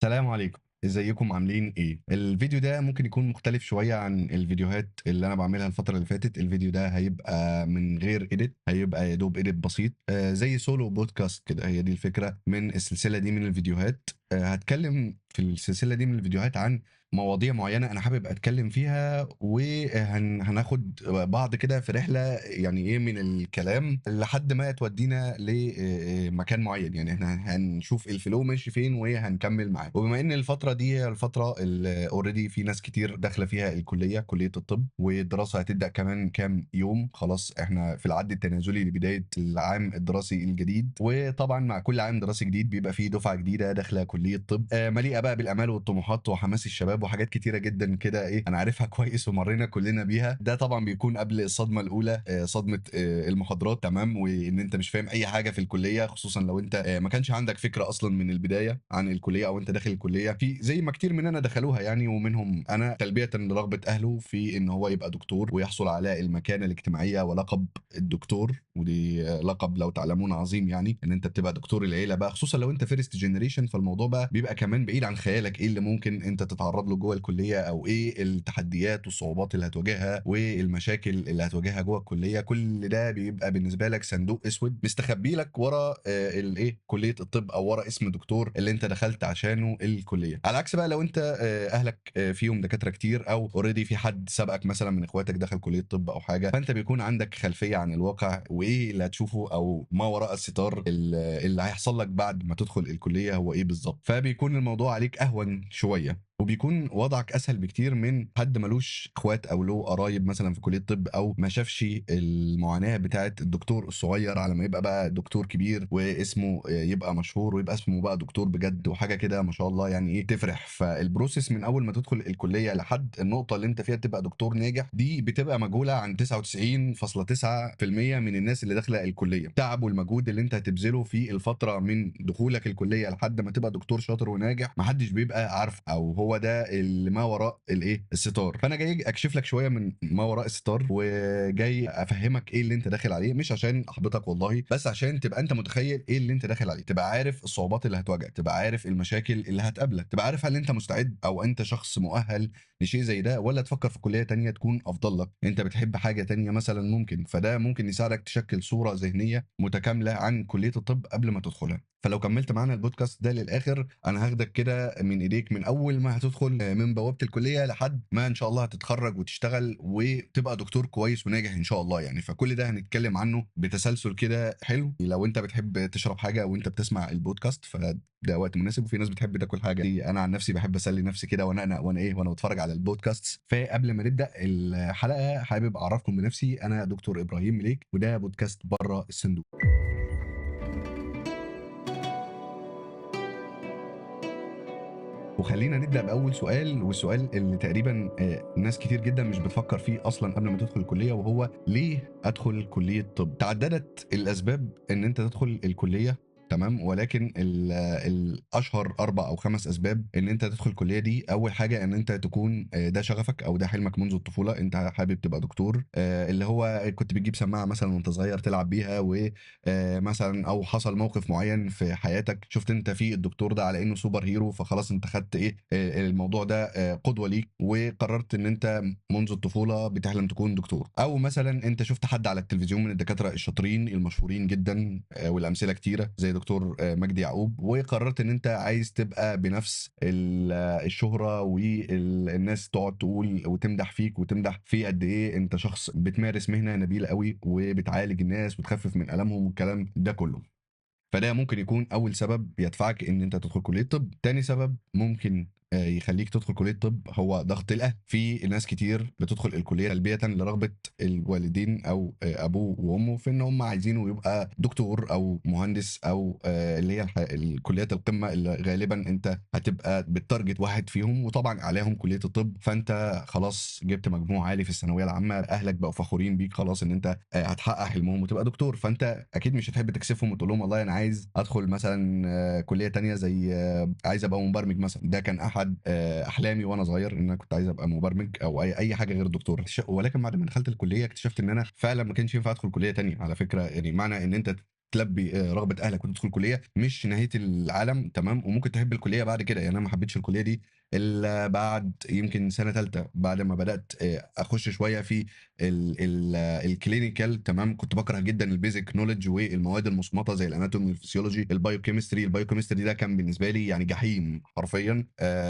السلام عليكم، ازيكم عاملين ايه؟ الفيديو ده ممكن يكون مختلف شوية عن الفيديوهات اللي انا بعملها الفترة اللي فاتت. الفيديو ده هيبقى من غير اديت، هيبقى يا دوب اديت بسيط، زي سولو بودكاست كده. هي دي الفكرة من السلسلة دي من الفيديوهات. هتكلم في السلسلة دي من الفيديوهات عن مواضيع معينة أنا حابب أتكلم فيها، وهناخد بعض كده في رحلة يعني إيه من الكلام لحد ما تودينا لمكان معين. يعني إحنا هنشوف الفلو ماشي فين وهنكمل معاه. وبما إن الفترة دي هي الفترة اللي أوريدي في ناس كتير داخلة فيها الكلية، كلية الطب، والدراسة هتبدأ كمان كام يوم. خلاص إحنا في العد التنازلي لبداية العام الدراسي الجديد، وطبعا مع كل عام دراسي جديد بيبقى فيه دفعة جديدة داخلة كلية طب، مليئة بقى بالآمال والطموحات وحماس الشباب وحاجات كتيره جدا كده ايه انا عارفها كويس ومرينا كلنا بيها. ده طبعا بيكون قبل الصدمه الاولى، صدمه المحاضرات، تمام، وان انت مش فاهم اي حاجه في الكليه، خصوصا لو انت ما كانش عندك فكره اصلا من البدايه عن الكليه، او انت داخل الكليه في زي ما كتير مننا دخلوها يعني، ومنهم انا، تلبيه لرغبه اهله في ان هو يبقى دكتور ويحصل على المكانه الاجتماعيه ولقب الدكتور. ودي لقب لو تعلمون عظيم، يعني ان انت بتبقى دكتور العيله بقى، خصوصا لو انت فيرست جنريشن. فالموضوع بقى بيبقى كمان بعيد عن خيالك ايه اللي ممكن انت تتعرض له جوه الكليه، او ايه التحديات والصعوبات اللي هتواجهها والمشاكل اللي هتواجهها جوه الكليه. كل ده بيبقى بالنسبه لك صندوق اسود مستخبي لك ورا الايه كليه الطب، او ورا اسم دكتور اللي انت دخلت عشانه الكليه. على عكس بقى لو انت اهلك فيهم دكاتره كتير، او اوريدي في حد سبقك مثلا من اخواتك دخل كليه طب او حاجه، فانت بيكون عندك خلفيه عن الواقع وايه اللي هتشوفه، او ما وراء الستار اللي هيحصل لك بعد ما تدخل الكليه هو ايه بالظبط. فبيكون الموضوع عليك اهون شويه، وبيكون وضعك اسهل بكتير من حد ملوش اخوات او له قرايب مثلا في كليه طب، او ما شافش المعاناه بتاعه الدكتور الصغير على ما يبقى بقى دكتور كبير واسمه يبقى مشهور ويبقى اسمه بقى دكتور بجد وحاجه كده ما شاء الله، يعني ايه تفرح. فالبروسيس من اول ما تدخل الكليه لحد النقطه اللي انت فيها تبقى دكتور ناجح دي بتبقى مجهوله عن 99.9% من الناس اللي داخله الكليه. التعب والمجهود اللي انت هتبذله في الفتره من دخولك الكليه لحد ما تبقى دكتور شاطر وناجح محدش بيبقى عارف، او هو ده اللي ما وراء الايه الستار. فانا جاي اكشف لك شويه من ما وراء الستار، وجاي افهمك ايه اللي انت داخل عليه، مش عشان احبطك والله، بس عشان تبقى انت متخيل ايه اللي انت داخل عليه، تبقى عارف الصعوبات اللي هتواجهك، تبقى عارف المشاكل اللي هتقابلك، تبقى عارف هل انت مستعد او انت شخص مؤهل لشيء زي ده، ولا تفكر في كليه تانية تكون افضل لك، انت بتحب حاجه تانية مثلا ممكن. فده ممكن يساعدك تشكل صوره ذهنيه متكامله عن كليه الطب قبل ما تدخلها. فلو كملت معانا البودكاست ده للاخر انا هاخدك كده من ايديك من اول ما هتدخل من بوابه الكليه لحد ما ان شاء الله هتتخرج وتشتغل وتبقى دكتور كويس وناجح ان شاء الله يعني. فكل ده هنتكلم عنه بتسلسل كده حلو. لو انت بتحب تشرب حاجه وانت بتسمع البودكاست فده وقت مناسب، وفي ناس بتحب تاكل حاجه. انا عن نفسي بحب اسلي نفسي كده وانا بتفرج على البودكاست. فقبل ما نبدا الحلقه حابب اعرفكم بنفسي، انا دكتور ابراهيم مليك، وده بودكاست بره الصندوق. وخلينا نبدأ بأول سؤال، والسؤال اللي تقريبا ناس كتير جدا مش بتفكر فيه أصلا قبل ما تدخل الكلية، وهو ليه أدخل كلية طب؟ تعددت الأسباب إن أنت تدخل الكلية، تمام، ولكن الاشهر 4 او 5 اسباب ان انت تدخل الكليه دي. اول حاجه ان انت تكون ده شغفك او ده حلمك منذ الطفوله، انت حابب تبقى دكتور، اللي هو كنت بتجيب سماعه مثلا وانت صغير تلعب بيها، ومثلا او حصل موقف معين في حياتك شفت انت في الدكتور ده على انه سوبر هيرو، فخلاص انت خدت ايه الموضوع ده قدوه ليك، وقررت ان انت منذ الطفوله بتحلم تكون دكتور. او مثلا انت شفت حد على التلفزيون من الدكاتره الشاطرين المشهورين جدا، والامثله كتيره زي دكتور مجدي يعقوب، وقررت ان انت عايز تبقى بنفس الشهره، والناس تقعد تقول وتمدح فيك وتمدح في قد ايه انت شخص بتمارس مهنه نبيله قوي وبتعالج الناس وتخفف من الامهم والكلام ده كله. فده ممكن يكون اول سبب يدفعك ان انت تدخل كليه طب. تاني سبب ممكن يخليك تدخل كليه طب هو ضغط الاهل. في ناس كتير بتدخل الكليه تلبيه لرغبه الوالدين، او ابوه وامه، في ان هم عايزينه يبقى دكتور او مهندس، او اللي هي الكليات القمه اللي غالبا انت هتبقى بالتارجت واحد فيهم، وطبعا عليهم كليه الطب. فانت خلاص جبت مجموع عالي في الثانويه العامه، اهلك بقوا فخورين بيك خلاص ان انت هتحقق حلمهم وتبقى دكتور. فانت اكيد مش هتحب تكسفهم وتقول لهم والله انا عايز ادخل مثلا كليه تانية زي عايز ابقى مبرمج مثلا. ده كان احد احلامي وانا صغير، ان انا كنت عايز ابقى مبرمج او اي حاجه غير الدكتور. ولكن بعد ما دخلت الكليه اكتشفت ان انا فعلا ما كانش ينفع ادخل كليه تانية على فكره. يعني معنى ان انت تلبي رغبه اهلك وتدخل كليه، مش نهايه العالم، تمام. وممكن تحب الكليه بعد كده. يعني انا ما حبيتش الكليه دي الا بعد يمكن سنه ثالثه، بعد ما بدات اخش شويه في الكلينيكال، تمام. كنت بكره جدا البيزك نولج والمواد المصمته زي الاناتومي والفسيولوجي. البايوكيمستري ده كان بالنسبه لي يعني جحيم حرفيا،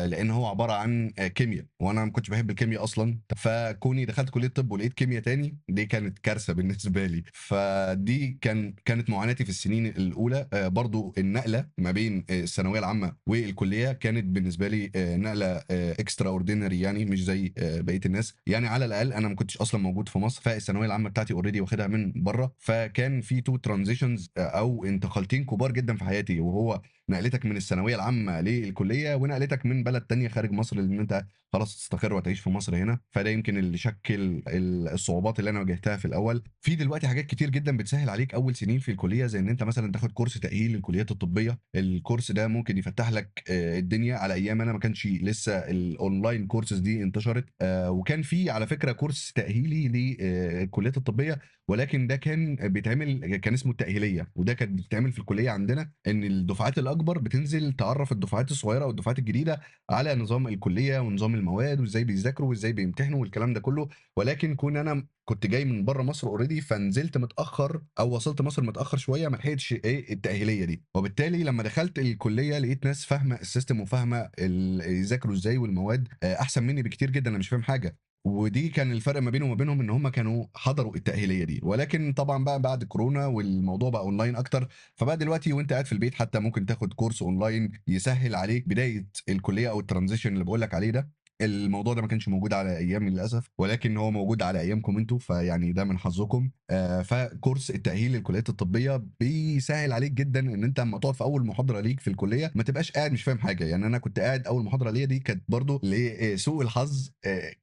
لان هو عباره عن كيمياء، وانا ما كنتش بحب الكيمياء اصلا. فكوني دخلت كليه طب ولقيت كيمياء تاني، دي كانت كارثه بالنسبه لي. فدي كانت معاناتي في السنين الاولى. برضو النقله ما بين الثانويه العامه والكليه كانت بالنسبه لي نقله اكسترا اوردينري، يعني مش زي بقيه الناس. يعني على الاقل انا ما كنتش اصلا موجود في مصر، فالثانويه العامه بتاعتي اوريدي واخدها من بره. فكان في تو ترانزيشنز او انتقالتين كبار جدا في حياتي، وهو نقلتك من الثانويه العامه للكليه، ونقلتك من بلد تانية خارج مصر، لان انت خلاص تستقر وتعيش في مصر هنا. فده يمكن اللي شكل الصعوبات اللي انا واجهتها في الاول. في دلوقتي حاجات كتير جدا بتسهل عليك اول سنين في الكليه، زي ان انت مثلا تاخد كورس تاهيل للكليات الطبيه. الكورس ده ممكن يفتح لك الدنيا. على ايام انا ما كانش لسه الاونلاين كورسز دي انتشرت، وكان في على فكره كورس تاهيلي للكليات الطبيه، ولكن ده كان اسمه التاهيليه. وده كانت بتتعمل في الكليه عندنا، ان الدفعات الاكبر بتنزل تعرف الدفعات الصغيره والدفعات الجديده على نظام الكليه ونظام المواد وازاي بيذاكروا وازاي بيمتحنوا والكلام ده كله. ولكن انا كنت جاي من بره مصر اوريدي، فنزلت متاخر او وصلت مصر متاخر شويه، ما لحقتش ايه التاهيليه دي. وبالتالي لما دخلت الكليه لقيت ناس فاهمه السيستم وفاهمه يذاكروا ازاي، والمواد احسن مني بكتير جدا، انا مش فاهم حاجه. ودي كان الفرق ما بينهم وما بينهم، ان هم كانوا حضروا التاهيليه دي. ولكن طبعا بقى بعد كورونا والموضوع بقى اونلاين اكتر، فبقى دلوقتي وانت قاعد في البيت حتى ممكن تاخد كورس اونلاين يسهل عليك بدايه الكليه او الترانزيشن اللي بقول لك عليه ده. الموضوع ده ما كانش موجود على ايامي للاسف، ولكن هو موجود على ايامكم انتوا، فيعني ده من حظكم. فكورس التاهيل للكليات الطبيه بيسهل عليك جدا ان انت لما تقعد في اول محاضره ليك في الكليه ما تبقاش قاعد مش فاهم حاجه. يعني انا كنت قاعد اول محاضره ليا دي كانت برضو لسوء الحظ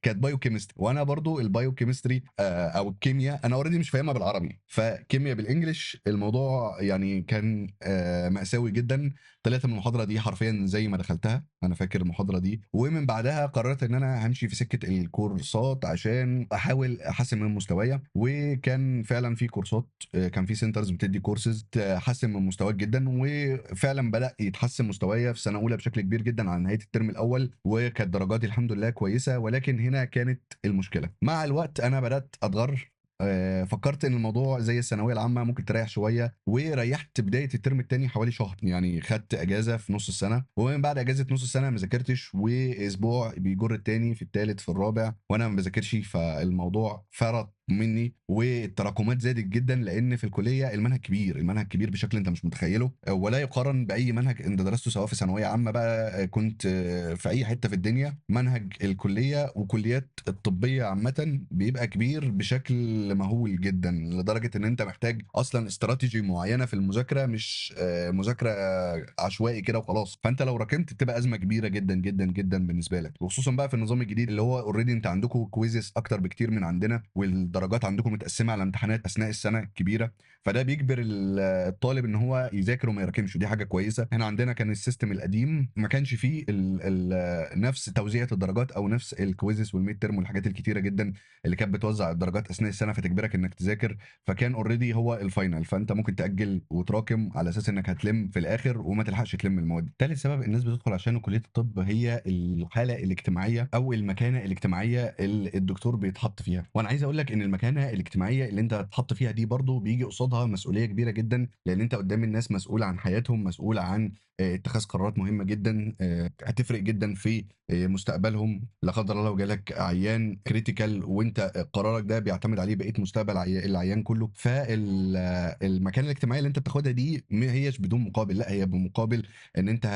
كانت بايو كيمستري، وانا برضو البايو كيمستري او الكيمياء انا اوريدي مش فاهمها بالعربي، فكيمياء بالانجلش. الموضوع يعني كان مأساوي جدا. طلعت من المحاضره دي حرفيا زي ما دخلتها، انا فاكر المحاضره دي. ومن بعدها قررت ان انا همشي في سكه الكورسات عشان احاول احسن من مستوايا. وكان فعلا في كورسات، كان في سنترز بتدي كورسز تحسن من مستواك جدا، وفعلا بدا يتحسن مستوايا في سنه اولى بشكل كبير جدا على نهايه الترم الاول، وكانت درجاتي الحمد لله كويسه. ولكن هنا كانت المشكله مع الوقت، انا بدات اتغر. فكرت ان الموضوع زي الثانويه العامه ممكن تريح شويه، وريحت بدايه الترم الثاني حوالي شهر. يعني خدت اجازه في نص السنه، ومن بعد اجازه نص السنه ما ذاكرتش، واسبوع بيجر التاني في الثالث في الرابع وانا ما بذاكرش. فالموضوع فرط مني، والتراكمات زادت جدا، لان في الكليه المنهج كبير بشكل انت مش متخيله، ولا يقارن باي منهج انت درسته سواء في ثانويه عامه بقى كنت في اي حته في الدنيا. منهج الكليه وكليات الطبيه عامه بيبقى كبير بشكل مهول جدا، لدرجه ان انت محتاج اصلا استراتيجي معينه في المذاكره، مش مذاكره عشوائي كده وخلاص. فانت لو ركنت بتبقى ازمه كبيره جدا جدا جدا بالنسبه لك، وخصوصا بقى في النظام الجديد اللي هو اوريدي انت عندكم كويزز اكتر بكتير من عندنا، والدرجات عندكم متقسمه على امتحانات اثناء السنه كبيره. فده بيجبر الطالب ان هو يذاكر وما يراكمش، ودي حاجه كويسه. احنا عندنا كان السيستم القديم ما كانش فيه نفس توزيعه الدرجات او نفس الكويزز والميد ترم والحاجات الكتيره جدا اللي كانت بتوزع الدرجات اثناء السنه فتجبرك انك تذاكر. فكان اوريدي هو الفاينل، فانت ممكن تاجل وتراكم على اساس انك هتلم في الاخر وما تلحقش تلم المواد. تالت سبب الناس بتدخل عشانه كليه الطب هي الحاله الاجتماعيه او المكانه الاجتماعيه اللي الدكتور بيتحط فيها. وانا عايز اقول لك ان المكانه الاجتماعيه اللي انت هتحط فيها دي برضو بيجي قصادها مسؤوليه كبيره جدا، لان انت قدام الناس مسؤول عن حياتهم، مسؤول عن اتخاذ قرارات مهمه جدا هتفرق جدا في مستقبلهم. لا قدر الله لو جالك عيان كريتيكال وانت قرارك ده بيعتمد عليه بقيه مستقبل العيان كله. فالمكانه الاجتماعيه اللي انت بتاخدها دي ما هيش بدون مقابل، لا هي بمقابل ان انت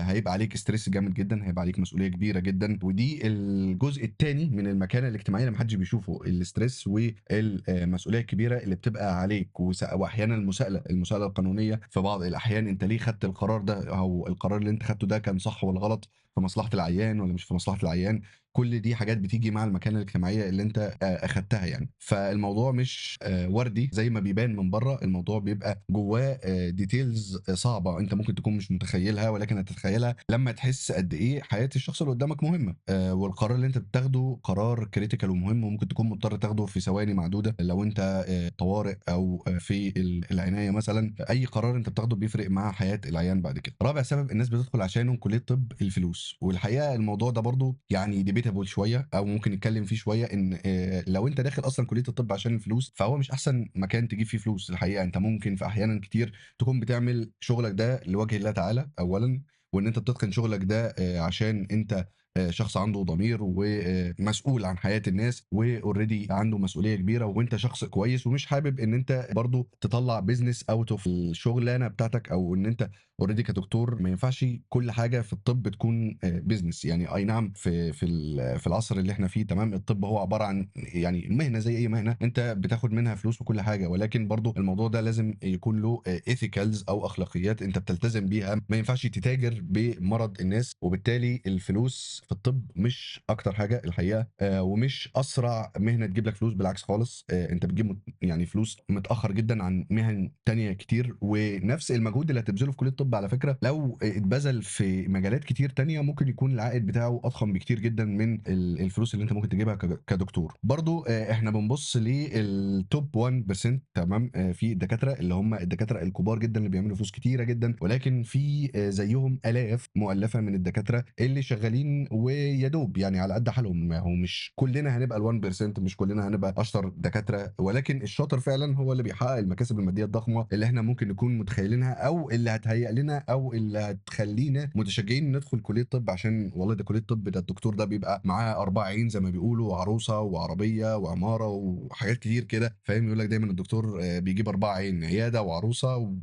هيبقى عليك ستريس جامد جدا، هيبقى عليك مسؤوليه كبيره جدا. ودي الجزء الثاني من المكانه الاجتماعيه اللي محدش بيشوفه، الاستريس والمسؤوليه الكبيره اللي بتبقى عليك. واحيانا المساءله القانونيه في بعض الاحيان، انت ليه خدت القرار ده، او القرار اللي انت خدته ده كان صح ولا غلط، في مصلحه العيان ولا مش في مصلحه العيان. كل دي حاجات بتيجي مع المكانة الاجتماعية اللي أنت أخدتها يعني. فالموضوع مش وردي زي ما بيبان من برّه، الموضوع بيبقى جواه details صعبة أنت ممكن تكون مش متخيّلها، ولكن هتتخيّلها لمّا تحس قد إيه حياة الشخص اللي قدّامك مهمة، والقرار اللي أنت بتاخده قرار critical ومهم، وممكن تكون مضطر تاخده في ثواني معدودة لو أنت طوارئ أو في العناية مثلًا. أي قرار أنت بتاخده بيفرق مع حياة العيان بعد كده. رابع سبب الناس بتدخل عشانه كلية طب، الفلوس. والحقيقة الموضوع ده برضه يعني debatable شوية، أو ممكن نتكلم فيه شوية، إن لو أنت داخل أصلًا كلية الطب عشان الفلوس، فهو مش أحسن مكان تجيب فيه فلوس. الحقيقة أنت ممكن في أحيانًا كتير تكون بتعمل شغلك ده لوجه الله تعالى أولًا، وإن أنت بتتقن شغلك ده عشان أنت شخص عنده ضمير ومسؤول عن حياة الناس وalready عنده مسؤولية كبيرة، وأنت شخص كويس ومش حابب إن أنت برضه تطلّع business out of الشغلانة بتاعتك، أو إن أنت already كدكتور ما ينفعش كل حاجة في الطب تكون business. يعني أي نعم في العصر اللي إحنا فيه تمام، الطب هو عبارة عن يعني مهنة زي أي مهنة، أنت بتاخد منها فلوس وكل حاجة، ولكن برضه الموضوع ده لازم يكون له ethicals أو أخلاقيات أنت بتلتزم بيها. ما ينفعش تتاجر بمرض الناس، وبالتالي الفلوس في الطب مش أكتر حاجة الحقيقة، ومش أسرع مهنة تجيب لك فلوس، بالعكس خالص. أنت بتجيب يعني فلوس متأخر جدًا عن مهن تانية كتير، ونفس المجهود اللي هتبذله في كلية الطب على فكرة لو اتبذل في مجالات كتير تانية ممكن يكون العائد بتاعه أضخم بكتير جدًا من الفلوس اللي أنت ممكن تجيبها كدكتور. برضه إحنا بنبُص للtop 1% تمام، في الدكاترة اللي هم الدكاترة الكبار جدًا اللي بيعملوا فلوس كتيرة جدًا، ولكن في زيّهم آلاف مؤلفة من الدكاترة اللي شغالين ويا دوب يعني على قد حالهم. ما هو مش كلنا هنبقى ال1%، مش كلنا هنبقى أشطر دكاترة، ولكن الشاطر فعلًا هو اللي بيحقق المكاسب المادية الضخمة اللي إحنا ممكن نكون متخيلينها، أو اللي هتهيأ لنا، أو اللي هتخلّينا متشجعين ندخل كلية طب عشان والله ده كلية طب، ده الدكتور ده بيبقى معاه 4 عين زي ما بيقولوا، وعروسة وعربية وعمارة وحاجات كتير كده، فاهم؟ يقول لك دايمًا الدكتور بيجيب 4 عين، عيادة وعروسة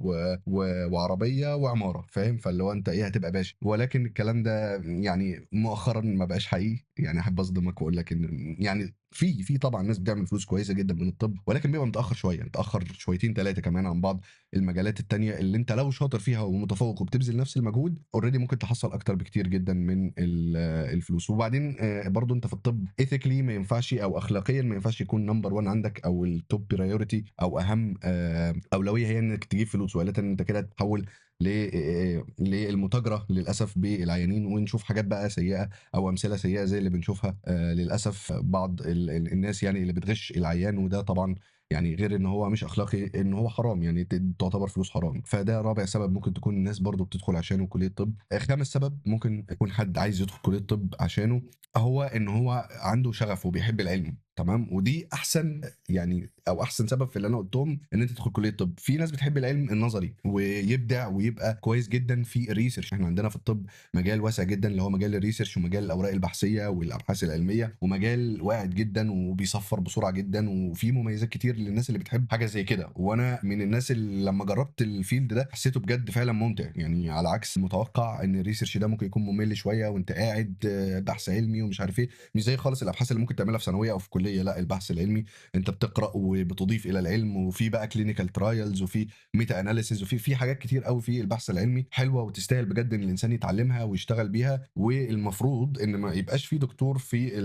وعربية وعمارة، فاهم؟ فاللي هو أنت إيه، هتبقى باشا. ولكن الكلام ده يعني مؤخرًا ما بقاش حقيقي. يعني أحب أصدمك وأقول لك إن يعني في طبعًا ناس بتعمل فلوس كويسة جدًا من الطب، ولكن بيبقى متأخر شوية، متأخر شويتين 3 كمان عن بعض المجالات التانية اللي أنت لو شاطر فيها ومتفوق وبتبذل نفس المجهود already ممكن تحصل أكتر بكتير جدًا من الفلوس. وبعدين برضه أنت في الطب ethically ما ينفعش، أو أخلاقيًا ما ينفعش يكون number one عندك، أو الtop priority أو أهم أولوية هي إنك تجيب فلوس، وإلا أنت كده هتتحول للمتاجرة للأسف بالعيانين. ونشوف حاجات بقى سيئة أو أمثلة سيئة زي اللي بنشوفها للأسف بعض الناس يعني اللي بتغش العيان، وده طبعًا يعني غير إن هو مش أخلاقي، إن هو حرام، يعني تعتبر فلوس حرام. فده رابع سبب ممكن تكون الناس برضه بتدخل عشانه كلية طب. خامس سبب ممكن يكون حد عايز يدخل كلية طب عشانه هو إن هو عنده شغف وبيحب العلم، تمام؟ ودي أحسن يعني، أو أحسن سبب في اللي أنا قُلتهم إن أنت تدخل كلية طب. في ناس بتحب العلم النظري ويبدع ويبقى كويس جدًا في الresearch. إحنا عندنا في الطب مجال واسع جدًا اللي هو مجال الresearch ومجال الأوراق البحثية والأبحاث العلمية، ومجال واعد جدًا وبيصفّر بسرعة جدًا، وفيه مميزات كتير للناس اللي بتحب حاجة زي كده. وأنا من الناس اللي لمّا جرّبت الfield ده حسيته بجد فعلًا ممتع، يعني على عكس المتوقع إن الresearch ده ممكن يكون ممل شوية وأنت قاعد بحث علمي ومش عارف إيه. مش زي خالص الأبحاث اللي ممكن تعملها في ثانوية أو في كلية، لأ البحث العلمي أنت بتقرأ وبتضيف إلى العلم، وفي بقى clinical trials وفي meta analysis وفي حاجات كتير أوي في البحث العلمي حلوة وتستاهل بجد إن الإنسان يتعلمها ويشتغل بيها. والمفروض إن ما يبقاش في دكتور في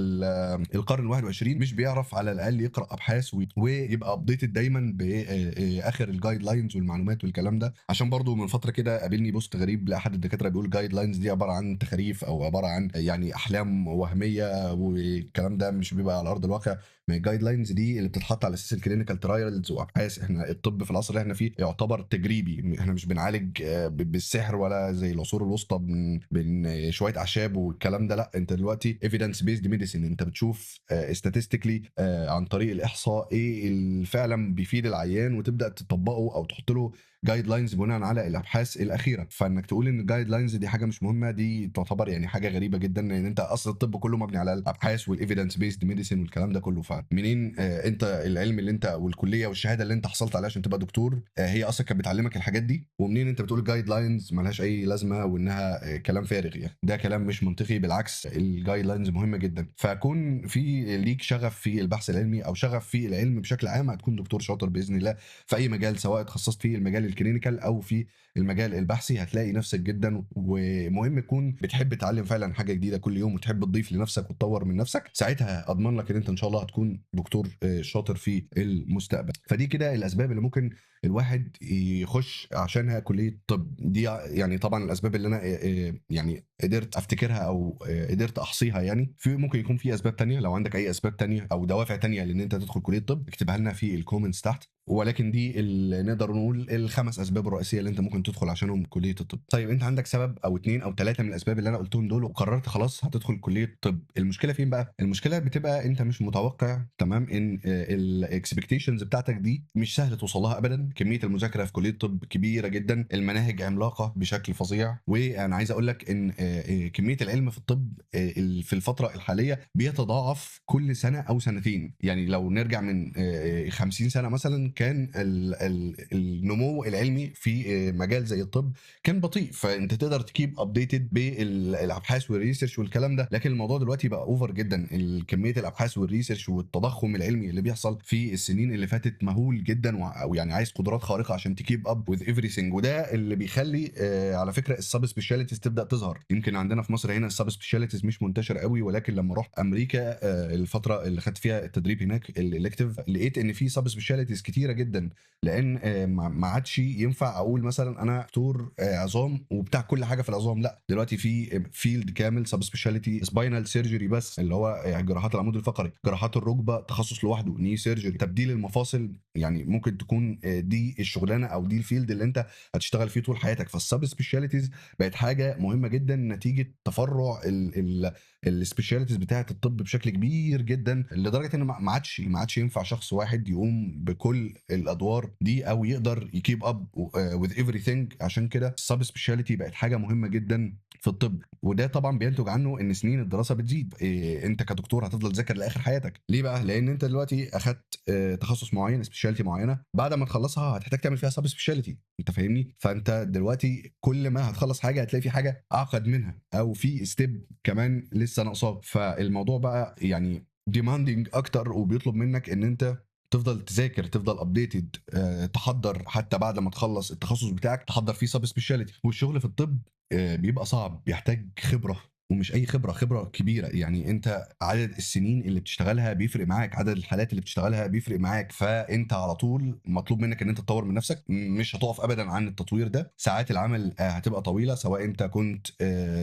القرن ال21 مش بيعرف على الأقل يقرأ أبحاث ويبقى updated دايمًا بآخر الguide lines والمعلومات والكلام ده. عشان برضه من فترة كده قابلني بوست غريب لأحد الدكاترة بيقول guide lines دي عبارة عن تخاريف، أو عبارة عن يعني أحلام وهمية، والكلام ده مش بيبقى على أرض الواقع. ما الجايد لاينز دي اللي بتتحط على اساس الكلينيكال ترايلز وابحاث. احنا الطب في العصر اللي احنا فيه يعتبر تجريبي، احنا مش بنعالج بالسحر ولا زي العصور الوسطى شويه اعشاب والكلام ده. لا، انت دلوقتي ايفيدنس بيزد ميديسين، انت بتشوف statistically عن طريق الاحصاء ايه اللي فعلا بيفيد العيان، وتبدا تطبقه او تحط له جايد لاينز بناء على الابحاث الاخيره. فانك تقول ان الجايد لاينز دي حاجه مش مهمه، دي تعتبر يعني حاجه غريبه جدا، لان انت اصل الطب كله مبني على الابحاث والايفيدنس بيزد ميديسين والكلام ده كله. فمنين انت العلم اللي انت والكليه والشهاده اللي انت حصلت عليها عشان تبقى دكتور هي اصلا كانت بتعلمك الحاجات دي؟ ومنين انت بتقول الجايد لاينز ملهاش اي لازمه وانها كلام فارغ؟ يعني ده كلام مش منطقي، بالعكس الجايد لاينز مهمه جدا. فكون في ليك شغف في البحث العلمي او شغف في العلم بشكل عام، هتكون دكتور شاطر باذن الله في اي مجال، سواء اتخصصت في المجال الكلينيكال او في المجال البحثي هتلاقي نفسك جدا. ومهم تكون بتحب تتعلم فعلا حاجه جديده كل يوم وتحب تضيف لنفسك وتطور من نفسك، ساعتها اضمن لك ان انت ان شاء الله هتكون دكتور شاطر في المستقبل. فدي كده الاسباب اللي ممكن الواحد يخش عشانها كليه طب. دي يعني طبعا الاسباب اللي انا يعني قدرت افتكرها او قدرت احصيها. يعني في ممكن يكون في اسباب تانية، لو عندك اي اسباب تانية او دوافع تانية لان انت تدخل كليه طب اكتبها لنا في الكومنتس تحت. ولكن دي اللي نقدر نقول الخمس اسباب الرئيسيه اللي انت ممكن تدخل عشانهم كليه الطب. طيب انت عندك سبب او اتنين او ثلاثه من الاسباب اللي انا قلتهم دول وقررت خلاص هتدخل كليه طب، المشكله فين بقى؟ المشكله بتبقى انت مش متوقع تمام ان الاكسبكتيشنز بتاعتك دي مش سهل توصل لها ابدا. كميه المذاكره في كليه طب كبيره جدا، المناهج عملاقه بشكل فظيع، وانا عايز اقول لك ان كميه العلم في الطب في الفتره الحاليه بيتضاعف كل سنه او سنتين. يعني لو نرجع من 50 سنه مثلا كان النمو العلمي في مجال زي الطب كان بطيء، فانت تقدر تكيب ابديتد بالابحاث والريسيرش والكلام ده. لكن الموضوع دلوقتي بقى اوفر جدا، كميه الابحاث والريسيرش والتضخم العلمي اللي بيحصل في السنين اللي فاتت مهول جدا، ويعني عايز قدرات خارقه عشان تكيب اب وذ everything. وده اللي بيخلي على فكره السب سبيشاليتيز تبدا تظهر. يمكن عندنا في مصر هنا السب سبيشاليتيز مش منتشر قوي، ولكن لما رحت امريكا الفتره اللي خدت فيها التدريب هناك الالكتيف لقيت ان في سب سبيشاليتيز كتيره جدا. لان ما عادش ينفع اقول مثلا انا دكتور عظام وبتاع كل حاجه في العظام، لا دلوقتي في فيلد كامل سب سبيشاليتي سباينال سيرجري بس اللي هو جراحات العمود الفقري، جراحات الركبه تخصص لوحده، ني سيرجري، تبديل المفاصل. يعني ممكن تكون دي الشغلانه او دي الفيلد اللي انت هتشتغل فيه طول حياتك. فالسب سبيشاليتيز بقت حاجه مهمه جدا نتيجه تفرع السبيشاليتيز بتاعه الطب بشكل كبير جدا، لدرجه ان ما عادش ينفع شخص واحد يقوم بكل الادوار دي او يقدر يكيب اب with everything. عشان كده السب سبيشاليتي بقت حاجه مهمه جدا في الطب، وده طبعا بينتج عنه ان سنين الدراسه بتزيد. انت كدكتور هتفضل تذاكر لاخر حياتك. ليه بقى؟ لان انت دلوقتي اخدت تخصص معين، سبيشاليتي معينه، بعد ما تخلصها هتحتاج تعمل فيها سب سبيشاليتي، انت فاهمني؟ فانت دلوقتي كل ما هتخلص حاجه هتلاقي في حاجه اعقد منها او في ستيب كمان لسه ناقصاك. فالموضوع بقى يعني ديماندنج اكتر وبيطلب منك ان انت تفضل تذاكر، تفضل ابديتد، تحضر حتى بعد ما تخلص التخصص بتاعك تحضر فيه سب سبيشاليتي. والشغل في الطب بيبقى صعب، بيحتاج خبره، ومش اي خبره، خبره كبيره. يعني انت عدد السنين اللي بتشتغلها بيفرق معاك، عدد الحالات اللي بتشتغلها بيفرق معاك، فانت على طول مطلوب منك ان انت تطور من نفسك، مش هتقف ابدا عن التطوير ده. ساعات العمل هتبقى طويله، سواء انت كنت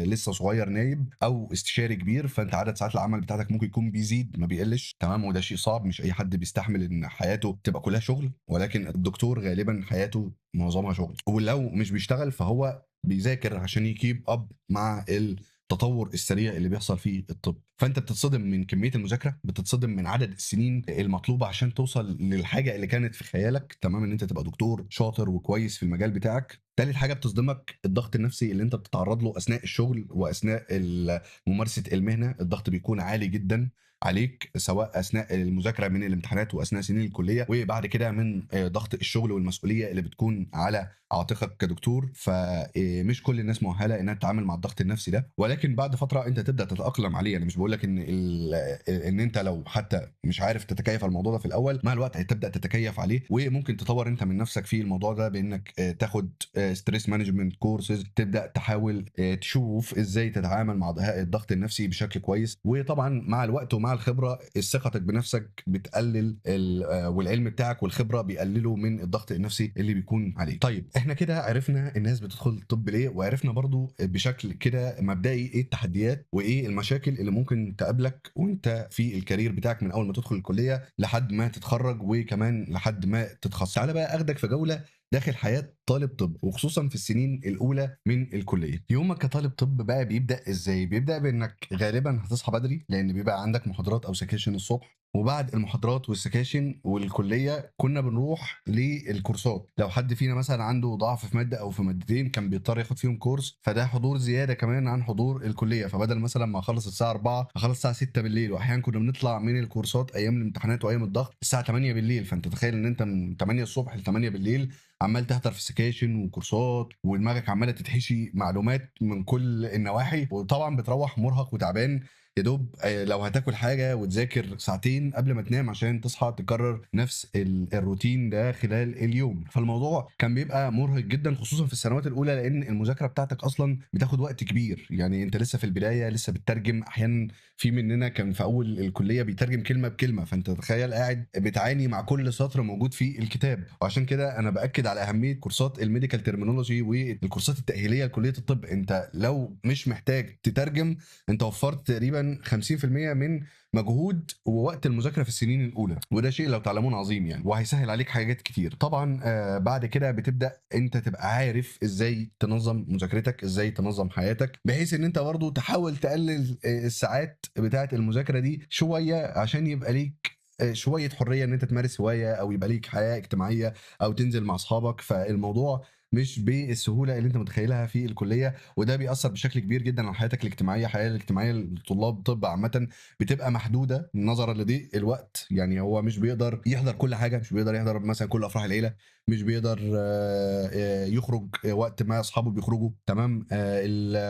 لسه صغير نايب او استشاري كبير، فانت عدد ساعات العمل بتاعتك ممكن يكون بيزيد ما بيقلش، تمام؟ وده شيء صعب، مش اي حد بيستحمل ان حياته تبقى كلها شغل. ولكن الدكتور غالبا حياته معظمها شغل، ولو مش بيشتغل فهو بيذاكر عشان يكيب اب مع التطور السريع اللي بيحصل في الطب. فانت بتتصدم من كميه المذاكره، بتتصدم من عدد السنين المطلوبه عشان توصل للحاجه اللي كانت في خيالك، تمام؟ ان انت تبقى دكتور شاطر وكويس في المجال بتاعك. تالت حاجه بتصدمك الضغط النفسي اللي انت بتتعرض له اثناء الشغل واثناء ممارسه المهنه. الضغط بيكون عالي جدا عليك، سواء اثناء المذاكره من الامتحانات واثناء سنين الكليه، وبعد كده من ضغط الشغل والمسؤوليه اللي بتكون على عاتقك كدكتور. فمش كل الناس مؤهله انها تتعامل مع الضغط النفسي ده، ولكن بعد فتره انت تبدا تتاقلم عليه. انا مش بقول لك ان انت لو حتى مش عارف تتكيف على الموضوع ده في الاول، مع الوقت هتبدا تتكيف عليه، وممكن تطور انت من نفسك في الموضوع ده بانك تاخد ستريس مانجمنت كورسز، تبدا تحاول تشوف ازاي تتعامل مع الضغط النفسي بشكل كويس. وطبعا مع الوقت ومع الخبره ثقتك بنفسك بتقلل، والعلم بتاعك والخبره بيقللوا من الضغط النفسي اللي بيكون عليك. طيب احنا كده عرفنا الناس بتدخل الطب ليه، وعرفنا برضو بشكل كده مبدئي ايه التحديات وايه المشاكل اللي ممكن تقابلك وانت في الكارير بتاعك من اول ما تدخل الكليه لحد ما تتخرج وكمان لحد ما تتخصص. تعالى بقى اخدك في جوله داخل حياه طالب طب، وخصوصا في السنين الاولى من الكليه. يومك كطالب طب بقى بيبدا ازاي؟ بيبدا بانك غالبا هتصحى بدري لان بيبقى عندك محاضرات او سكاشن الصبح، وبعد المحاضرات والسكاشن والكليه كنا بنروح للكورسات. لو حد فينا مثلا عنده ضعف في ماده او في مادتين كان بيضطر ياخد فيهم كورس، فده حضور زياده كمان عن حضور الكليه. فبدل مثلا ما اخلص الساعه 4 اخلص الساعه 6 بالليل، واحيانا كنا بنطلع من الكورسات ايام الامتحانات وايام الضغط الساعه 8 بالليل. فانت تخيل ان انت من 8 الصبح ل 8 بالليل عمال تحضر في سكاشن وكورسات، ودماغك عماله تتحشي معلومات من كل النواحي، وطبعا بتروح مرهق وتعبان يا دوب لو هتاكل حاجة وتذاكر ساعتين قبل ما تنام عشان تصحى تكرر نفس الروتين ده خلال اليوم. فالموضوع كان بيبقى مرهق جدا خصوصا في السنوات الاولى، لان المذاكره بتاعتك اصلا بتاخد وقت كبير. يعني انت لسه في البدايه، لسه بتترجم. احيانا في مننا كان في اول الكليه بيترجم كلمه بكلمه، فانت تخيل قاعد بتعاني مع كل سطر موجود في الكتاب. وعشان كده انا باكد على اهميه كورسات الميديكال ترمينولوجي والكورسات التاهيليه لكليه الطب. انت لو مش محتاج تترجم، انت وفرت تقريبا 50% من مجهود ووقت المذاكره في السنين الاولى، وده شيء لو تعلمون عظيم يعني، وهيسهل عليك حاجات كتير. طبعا بعد كده بتبدا انت تبقى عارف ازاي تنظم مذاكرتك، ازاي تنظم حياتك، بحيث ان انت برضو تحاول تقلل الساعات بتاعه المذاكره دي شويه، عشان يبقى ليك شويه حريه ان انت تمارس هوايه، او يبقى ليك حياه اجتماعيه، او تنزل مع اصحابك. فالموضوع مش بالسهوله اللي انت متخيلها في الكليه، وده بيأثر بشكل كبير جدا على حياتك الاجتماعيه. الحياه الاجتماعيه لطلاب طب عامه بتبقى محدوده نظرا لضيق الوقت. يعني هو مش بيقدر يحضر كل حاجه، مش بيقدر يحضر مثلا كل افراح العيله، مش بيقدر يخرج وقت ما اصحابه بيخرجوا. تمام.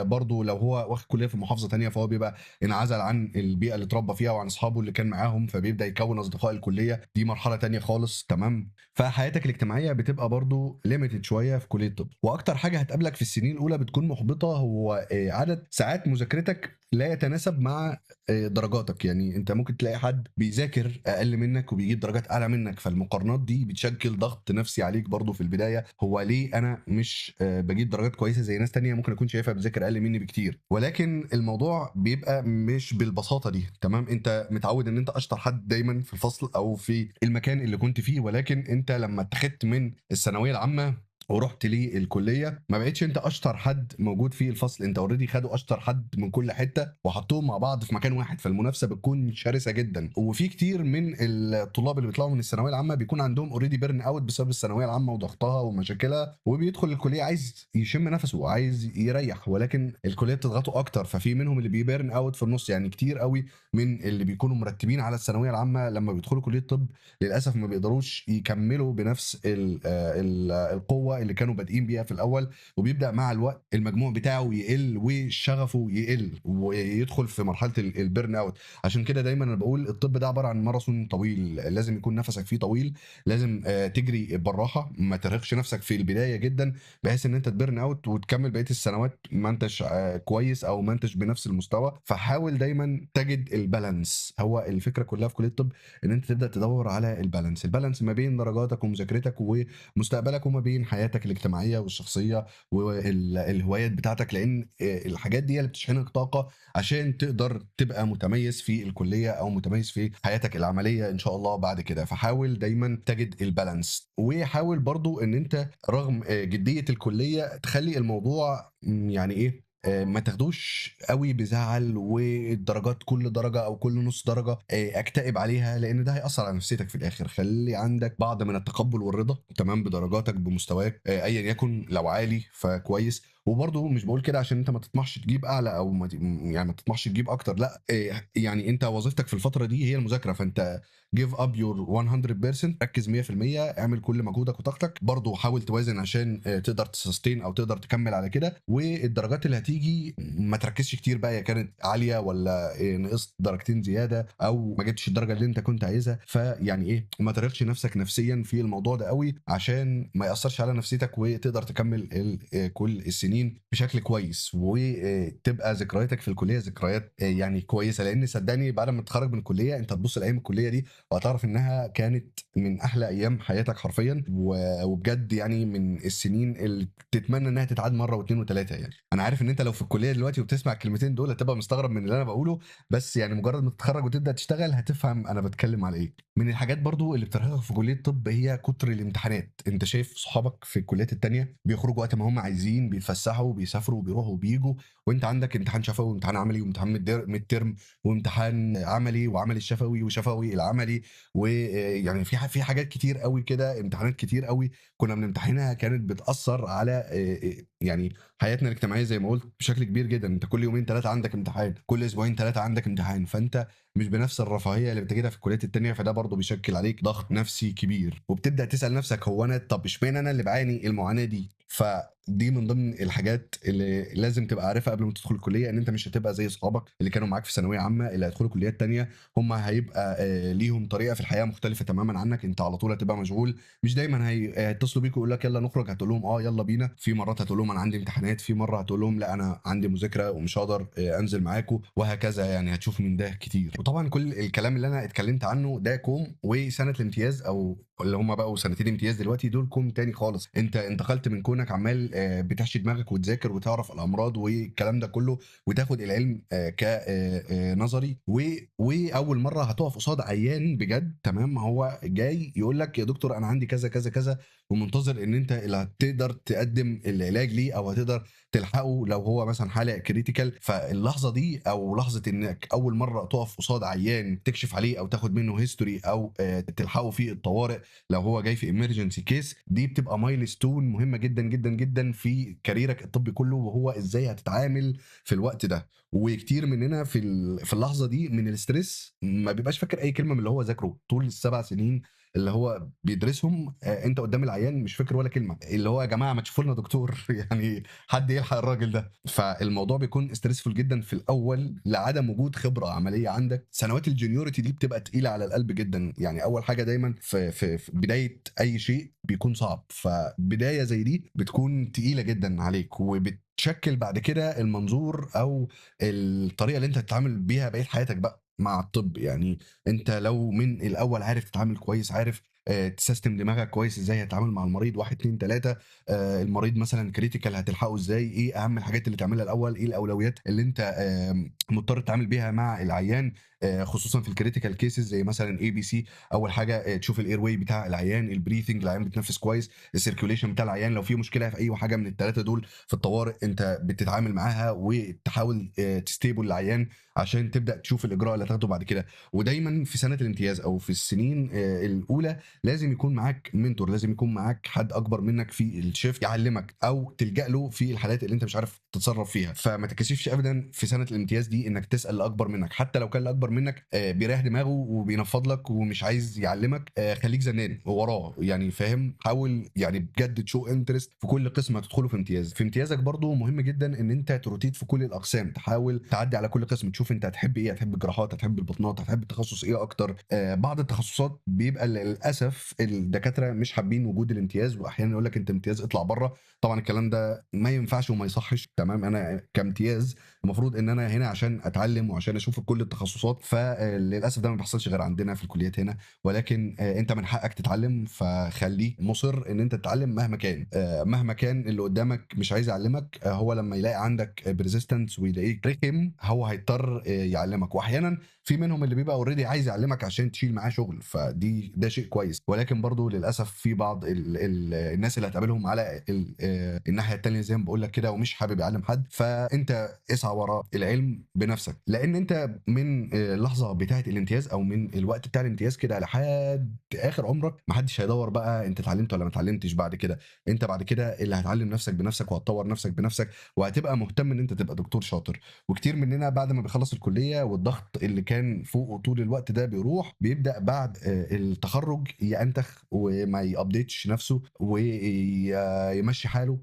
برضه لو هو واخد كليه في محافظه تانية، فهو بيبقى انعزل عن البيئه اللي اتربى فيها وعن اصحابه اللي كان معاهم، فبيبدا يكون اصدقاء الكليه، دي مرحله تانية خالص. تمام. فحياتك الاجتماعيه بتبقى برضه ليميتد شويه في كليه الطب. واكتر حاجه هتقابلك في السنين الاولى بتكون محبطه، هو عدد ساعات مذاكرتك لا يتناسب مع درجاتك. يعني انت ممكن تلاقي حد بيذاكر اقل منك وبيجيب درجات اعلى منك، فالمقارنات دي بتشكل ضغط نفسي عليك برضو في البدايه. هو ليه انا مش بجيب درجات كويسه زي ناس تانية ممكن اكون شايفها بتذاكر اقل مني بكتير؟ ولكن الموضوع بيبقى مش بالبساطه دي. تمام. انت متعود ان انت اشطر حد دايما في الفصل او في المكان اللي كنت فيه، ولكن انت لما اتخذت من الثانويه العامه ورحت للكليه، ما بقتش انت اشطر حد موجود في الفصل، انت اوريدي خدوا اشطر حد من كل حته وحطوهم مع بعض في مكان واحد، فالمنافسه بتكون شرسه جدا. وفي كتير من الطلاب اللي بيطلعوا من الثانويه العامه بيكون عندهم اوريدي بيرن اوت بسبب الثانويه العامه وضغطها ومشاكلها، وبيدخل الكليه عايز يشم نفسه وعايز يريح، ولكن الكليه بتضغطه اكتر. ففي منهم اللي بيبيرن اوت في النص. يعني كتير قوي من اللي بيكونوا مرتبين على الثانويه العامه لما بيدخلوا كليه الطب للاسف ما بيقدروش يكملوا بنفس القوه اللي كانوا بادئين بيها في الاول، وبيبدا مع الوقت المجموع بتاعه يقل وشغفه يقل ويدخل في مرحله البيرن اوت. عشان كده دايما انا بقول الطب ده عباره عن ماراثون طويل، لازم يكون نفسك فيه طويل، لازم تجري بالراحه، ما ترهقش نفسك في البدايه جدا بحيث ان انت تبرن اوت وتكمل بقيه السنوات ما انتش كويس او ما انتش بنفس المستوى. فحاول دايما تجد البالانس. هو الفكره كلها في كليه الطب ان انت تبدا تدور على البالانس ما بين درجاتك ومذاكرتك ومستقبلك، وما بين حياتك الاجتماعيه والشخصيه والهوايات بتاعتك، لان الحاجات دي اللي بتشحنك طاقه عشان تقدر تبقى متميز في الكليه او متميز في حياتك العمليه ان شاء الله بعد كده. فحاول دايما تجد البالانس، وحاول برضو ان انت رغم جديه الكليه تخلي الموضوع يعني ايه، ما تاخدوش قوي بزعل والدرجات كل درجه او كل نص درجه اكتئب عليها، لان ده هياثر على نفسيتك في الاخر. خلي عندك بعض من التقبل والرضا تمام بدرجاتك بمستواك ايا يكن، لو عالي فكويس. وبرضه مش بقول كده عشان انت ما تطمحش تجيب اعلى او ما يعني ما تطمحش تجيب اكتر، لا. يعني انت وظيفتك في الفتره دي هي المذاكره، فانت give up your 100%، ركز 100%، اعمل كل مجهودك وطاقتك. برضه حاول توازن عشان تقدر تسستين او تقدر تكمل على كده. والدرجات اللي هتيجي ما تركزش كتير بقى هي كانت عاليه ولا نقصت درجتين زياده او ما جبتش الدرجه اللي انت كنت عايزها. فيعني ايه، ما ترهقش نفسك نفسيا في الموضوع ده قوي عشان ما ياثرش على نفسيتك، وتقدر تكمل كل السنين بشكل كويس، وتبقى ذكرياتك في الكليه ذكريات يعني كويسه. لان صدقني بعد ما تتخرج من الكليه انت تبص لايام الكليه دي وهتعرف انها كانت من احلى ايام حياتك حرفيا، وبجد يعني من السنين اللي تتمنى انها تتعاد مره واثنين وثلاثه. يعني انا عارف ان انت لو في الكليه دلوقتي وبتسمع الكلمتين دول هتبقى مستغرب من اللي انا بقوله، بس يعني مجرد ما تتخرج وتبدا تشتغل هتفهم انا بتكلم على ايه. من الحاجات برضو اللي بترهقك في كليه الطب هي كتر الامتحانات. انت شايف صحابك في الكليات التانية بيخرجوا وقت ما هم عايزين، بيتفسحوا وبيسافروا وبيروحوا وبيجوا، وانت عندك امتحان شفوي وامتحان عملي وامتحان ميد ترم وامتحان عملي وعملي الشفوي وشفوي العملي. ويعني في حاجات كتير قوي كده، امتحانات كتير قوي كنا بنمتحنها كانت بتاثر على يعني حياتنا الاجتماعيه زي ما قلت بشكل كبير جدا. انت كل يومين ثلاثه عندك امتحان، كل اسبوعين ثلاثه عندك امتحان، فانت مش بنفس الرفاهيه اللي بتجدها في الكليات التانيه، فده برضه بيشكل عليك ضغط نفسي كبير. وبتبدا تسال نفسك هو انا طب اشمعنى انا اللي بعاني المعاناه دي؟ ف دي من ضمن الحاجات اللي لازم تبقى عارفها قبل ما تدخل الكلية، إن أنت مش هتبقى زي أصحابك اللي كانوا معاك في ثانوية عامة اللي هيدخلوا كليات تانية. هم هيبقى ليهم طريقة في الحياة مختلفة تمامًا عنك، أنت على طول هتبقى مشغول، مش دايمًا هيتصلوا بيك ويقولوا لك يالّا نخرج، هتقول لهم يالّا بينا، في مرات هتقول لهم أنا عندي امتحانات، في مرة هتقول لهم لأ أنا عندي مذاكرة ومش هاقدر أنزل معاكم، وهكذا يعني هتشوف من ده كتير. وطبعًا كل الكلام اللي أنا اتكلمت عنه ده كوم، وسنة الامتياز أو اللي هم بقوا سنتين امتياز دلوقتي دول كوم تاني خالص. أنت انتقلت من كونك عمّال بتحشي دماغك وتذاكر وتعرف الأمراض والكلام ده كله، وتاخد العلم ك نظري، وأول مرّة هتقف قصاد عيان بجد تمام، هو جاي يقول لك يا دكتور أنا عندي كذا، كذا، كذا، ومنتظر إن أنت اللي هتقدر تقدّم العلاج ليه أو هتقدر تلحقه لو هو مثلًا حالة critical. فاللحظة دي أو لحظة إنك أول مرّة تقف قصاد عيان تكشف عليه أو تاخد منه history أو تلحقه في الطوارئ لو هو جاي في emergency case، دي بتبقى milestone مهمة جدًا، جدًا، جدًا في كاريرك الطبي كله، وهو إزاي هتتعامل في الوقت ده. وكتير مننا في اللحظة دي من الstress ما بيبقاش فاكر أي كلمة من اللي هو ذاكره طول ال7 سنين اللي هو بيدرسهم. أنت قدّام العيان مش فاكر ولا كلمة، اللي هو يا جماعة ما تشوفوا لنا دكتور يعني حد يلحق الراجل ده. فالموضوع بيكون stressful جدًا في الأول لعدم وجود خبرة عملية عندك. سنوات الjuniority دي بتبقى تقيلة على القلب جدًا، يعني أول حاجة دايمًا في بداية أي شيء بيكون صعب، فبداية زي دي بتكون تقيلة جدًا عليك، وبتشكِّل بعد كده المنظور أو الطريقة اللي أنت هتتعامل بيها بقية حياتك بقى مع الطب. يعني أنت لو من الأول عارف تتعامل كويس، عارف تسيستم دماغك كويس إزاي هتتعامل مع المريض 1، 2، 3، المريض مثلًا critical هتلحقه إزاي، إيه أهم الحاجات اللي تعملها الأول، إيه الأولويات اللي أنت مضطر تتعامل بيها مع العيان، خصوصًا في الcritical cases زي مثلًا ABC. أول حاجة تشوف الairway بتاع العيان، الbreathing العيان بيتنفس كويس، الcirculation بتاع العيان، لو في مشكلة في أي حاجة من ال3 دول في الطوارئ أنت بتتعامل معاها وتحاول تstable العيان عشان تبدأ تشوف الإجراء اللي هتاخده بعد كده. ودايمًا في سنة الامتياز أو في السنين الأولى لازم يكون معاك mentor، لازم يكون معاك حد أكبر منك في الshift يعلمك أو تلجأ له في الحالات اللي أنت مش عارف تتصرف فيها. فما تتكسفش أبدًا في سنة الامتياز دي إنك تسأل اللي أكبر منك، حتى لو كان اللي أكبر منك بيريح دماغه وبينفّض لك ومش عايز يعلمك، خليك زنان وراه، يعني فاهم، حاول يعني بجد تشو interest في كل قسم هتدخله في امتياز. في امتيازك برضه مهم جدًا إن أنت تروتيت في كل الأقسام، تحاول تعدّي على كل قسم تشوف أنت هتحب إيه، هتحب الجراحات، هتحب الباطنات، هتحب تخصص إيه أكتر. بعض التخصصات بيبقى للأسف الدكاترة مش حابين وجود الامتياز، وأحيانًا يقول لك أنت امتياز اطلع برّه. طبعًا الكلام ده ما ينفعش وما يصحّش تمام. أنا كامتياز المفروض إن أنا هنا عشان أتعلّم وعشان أشوف كل التخصصات، فللأسف ده ما بيحصلش غير عندنا في الكليات هنا، ولكن أنت من حقك تتعلّم، فخلّيك مُصِر إن أنت تتعلّم مهما كان. مهما كان اللي قدّامك مش عايز يعلّمك، هو لمّا يلاقي عندك persistence ويلاقيك رخم هو هيضطر يعلّمك. وأحيانًا في منهم اللي بيبقى already عايز يعلّمك عشان تشيل معاه شغل، ده شيء كويس. ولكن برضه للأسف في بعض الناس اللي هتقابلهم على الناحية التانية زي ما باقول لك كده ومش حابب يعلّم حد، فأنت اسعى ورا العلم بنفسك، لإن أنت من اللحظة بتاعة الامتياز أو من الوقت بتاع الامتياز كده لحد آخر عمرك ما حدش هيدوّر بقى أنت اتعلّمت والّا ما اتعلّمتش بعد كده. أنت بعد كده اللي هتعلّم نفسك بنفسك وهتطوّر نفسك بنفسك، وهتبقى مهتم إن أنت تبقى دكتور شاطر. وكتير مننا بعد ما بيخلّص الكلية والضغط اللي كان فوقه طول الوقت ده بيروح، بيبدأ بعد التخرُّج يأنتخ وما يupdateش نفسه يمشّي حاله،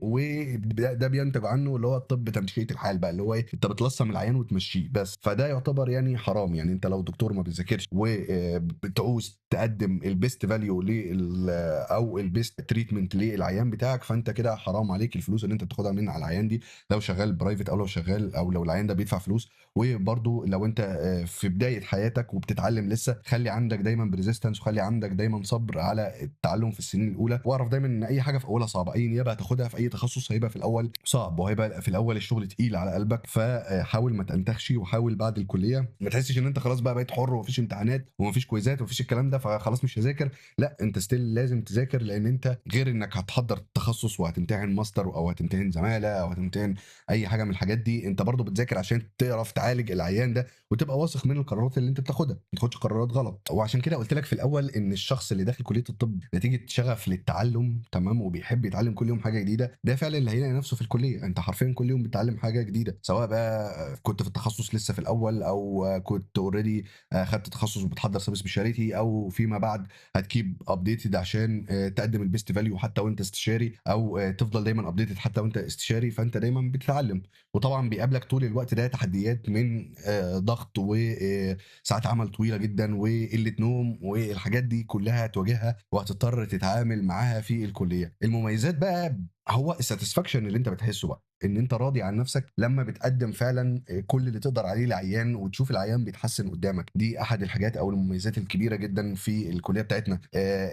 ده بينتج عنه اللي هو الطب تمشية الحال بقى، اللي هو إيه، أنت بتلصّم العيان وتمشّيه بس. فده يعتبر يعني حرام. يعني أنت لو دكتور ما بتذاكرش بتعوز تقدّم الbest value أو الbest treatment للعيان بتاعك، فأنت كده حرام عليك الفلوس اللي أنت بتاخدها من على العيان دي، لو شغّال private أو لو شغّال أو لو العيان ده بيدفع فلوس. وبرضه لو أنت في بداية حياتك وبتتعلّم لسه، خلّي عندك دايمًا persistence وخلّي عندك دايمًا صبر على التعلُّم في السنين الأولى، واعرف دايمًا إن أي حاجة في أولها صعبة، أي نيابة هتاخدها في أي تخصُّص هيبقى في الأول صعب، وهيبقى في الأول الشغل تقيل على قلبك. حاول ما تأنتخش، وحاول بعد الكلية ما تحسّش إن أنت خلاص بقى بقيت حُر وما فيش امتحانات وما فيش كويزات وما فيش الكلام ده، فخلاص مش هاذاكر. لأ، أنت still لازم تذاكر، لإن أنت غير إنّك هتحضّر تخصُّص وهتمتحن ماستر أو هتمتحن زمالة أو هتمتحن أي حاجة من الحاجات دي، أنت برضه بتذاكر عشان تعرف تعالج العيان ده وتبقى واثق من القرارات اللي أنت بتاخدها، ما تاخدش قرارات غلط. وعشان كده قُلت لك في الأول إن الشخص اللي داخل كلية الطب نتيجة شغف للتعلم تمام، وبيحب يتعلم كل يوم حاجة جديدة، ده فعلًا اللي هيلاقي نفسه في الكلية. أنت حرفيًا كل يوم بتتعلم حاجة جديدة، سواء بقى كنت في التخصص لسه في الأول، أو كنت already خدت تخصص وبتحضّر sub speciality، أو فيما بعد هتkeep updated عشان تقدّم الbest value حتى وأنت استشاري، أو تفضل دايمًا updated حتى وأنت استشاري، فأنت دايمًا بتتعلم. وطبعًا بيقابلك طول الوقت ده تحديات من ضغط ساعات عمل طويلة جدًا وقلة نوم، والحاجات دي كلها هتواجهها وهتضطر تتعامل معاها في الكلية. المميزات بقى هو الsatisfaction اللي أنت بتحسه بقى، إن أنت راضي عن نفسك لمّا بتقدّم فعلًا كل اللي تقدر عليه للعيان، وتشوف العيان بيتحسن قدّامك. دي أحد الحاجات أو المميزات الكبيرة جدًا في الكلية بتاعتنا.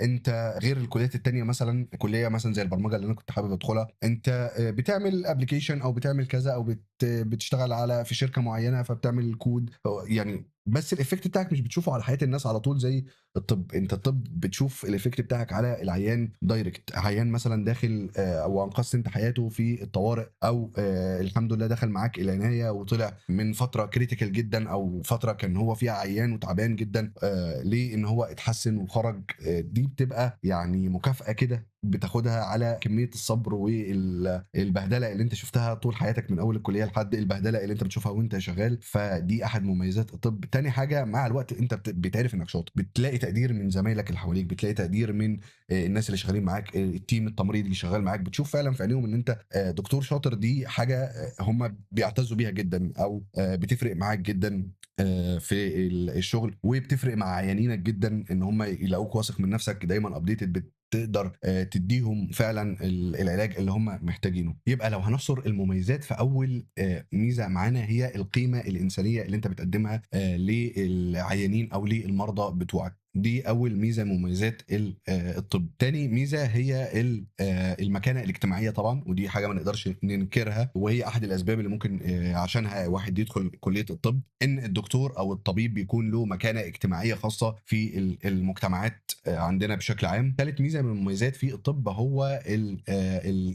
أنت غير الكليات التانية، مثلًا كلية مثلًا زي البرمجة اللي أنا كنت حابب أدخلها، أنت بتعمل application أو بتعمل كذا، أو بتشتغل في شركة معينة فبتعمل كود، يعني بس الeffect بتاعك مش بتشوفه على حياة الناس على طول زي الطب. أنت الطب بتشوف الeffect بتاعك على العيان direct. عيان مثلًا داخل أو أنقذت أنت حياته في الطوارئ، أو الحمد لله دخل معاك العناية وطلع من فترة critical جدًا، أو فترة كان هو فيها عيان وتعبان جدًا، لإن هو اتحسن وخرج. دي بتبقى يعني مكافأة كده بتاخدها على كمية الصبر البهدلة اللي أنت شُفتها طول حياتك من أول الكلية لحد البهدلة اللي أنت بتشوفها وأنت شغال. فدي أحد مميزات الطب. تاني حاجة، مع الوقت أنت بيتعرف إنك شاطر، بتلاقي تقدير من زمايلك اللي حواليك، بتلاقي تقدير من الناس اللي شغالين معاك، الteam التمريضي اللي شغال معاك، بتشوف فعلًا في عينيهم إن أنت دكتور شاطر. دي حاجة هم بيعتزّوا بيها جدًا، أو بتفرق معاك جدًا في الشغل، وبتفرق مع عيانينك جدًا إن هم يلاقوك واثق من نفسك، دايمًا updated، تقدر تدّيهم فعلًا العلاج اللي هم محتاجينه. يبقى لو هنحصر المميزات، فأول ميزة معانا هي القيمة الإنسانية اللي أنت بتقدّمها للعيانين أو للمرضى بتوعك. دي أول ميزة من مميزات الطب. تاني ميزة هي المكانة الاجتماعية طبعًا، ودي حاجة ما نقدرش ننكرها، وهي أحد الأسباب اللي ممكن عشانها واحد يدخل كلية الطب، إن الدكتور أو الطبيب بيكون له مكانة اجتماعية خاصة في المجتمعات عندنا بشكل عام. تالت ميزة من المميزات في الطب هو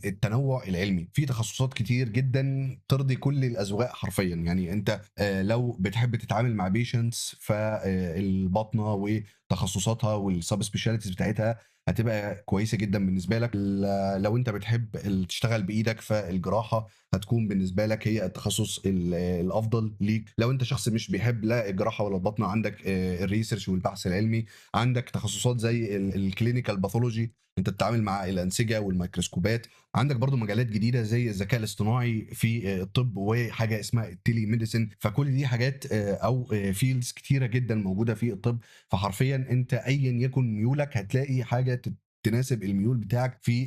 التنوع العلمي. في تخصصات كتير جدًا ترضي كل الأذواق حرفيًا. يعني أنت لو بتحب تتعامل مع patients، فالباطنة وتخصصاتها والsub specialties بتاعتها هتبقى كويسة جدًا بالنسبة لك. لو أنت بتحب تشتغل بإيدك، فالجراحة هتكون بالنسبة لك هي التخصص الأفضل ليك. لو أنت شخص مش بيحب لا الجراحة ولا الباطنة، عندك الresearch والبحث العلمي، عندك تخصصات زي الclinical pathology، أنت بتتعامل مع الأنسجة والميكروسكوبات. عندك برضه مجالات جديدة زي الذكاء الاصطناعي في الطب، وحاجة اسمها الtelemedicine. فكل دي حاجات أو fields كتيرة جدًا موجودة في الطب. فحرفيًا أنت أيًا يكن ميولك هتلاقي حاجة تناسب الميول بتاعك في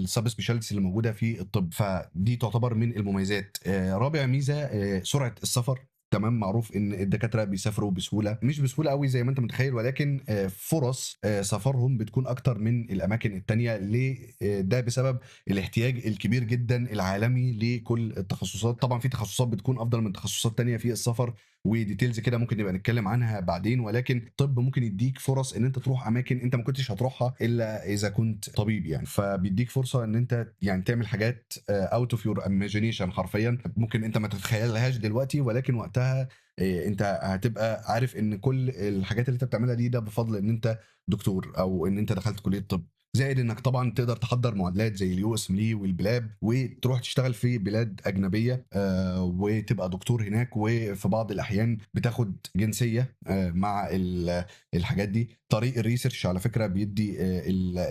الsub specialties اللي موجودة في الطب. فدي تعتبر من المميزات. رابع ميزة سرعة السفر. تمام، معروف إن الدكاترة بيسافروا بسهولة، مش بسهولة أوي زي ما أنت متخيل، ولكن فرص سفرهم بتكون أكتر من الأماكن التانية. ليه؟ ده بسبب الاحتياج الكبير جدًا العالمي لكل التخصصات. طبعًا في تخصصات بتكون أفضل من تخصصات تانية في السفر، وديتيلز كده ممكن نبقى نتكلم عنها بعدين. ولكن الطب ممكن يديك فرص ان انت تروح اماكن انت ما كنتش هتروحها الا اذا كنت طبيب يعني. فبيديك فرصه ان انت يعني تعمل حاجات اوت اوف يور ايماجينيشن حرفيا، ممكن انت ما تتخيلهاش دلوقتي، ولكن وقتها انت هتبقى عارف ان كل الحاجات اللي انت بتعملها دي ده بفضل ان انت دكتور، او ان انت دخلت كليه طب. زائد انك طبعا تقدر تحضر معادلات زي اليو اس ملي والبلاب، وتروح تشتغل في بلاد اجنبيه وتبقى دكتور هناك. وفي بعض الاحيان بتاخد جنسيه مع الحاجات دي. طريق الريسيرش على فكره بيدي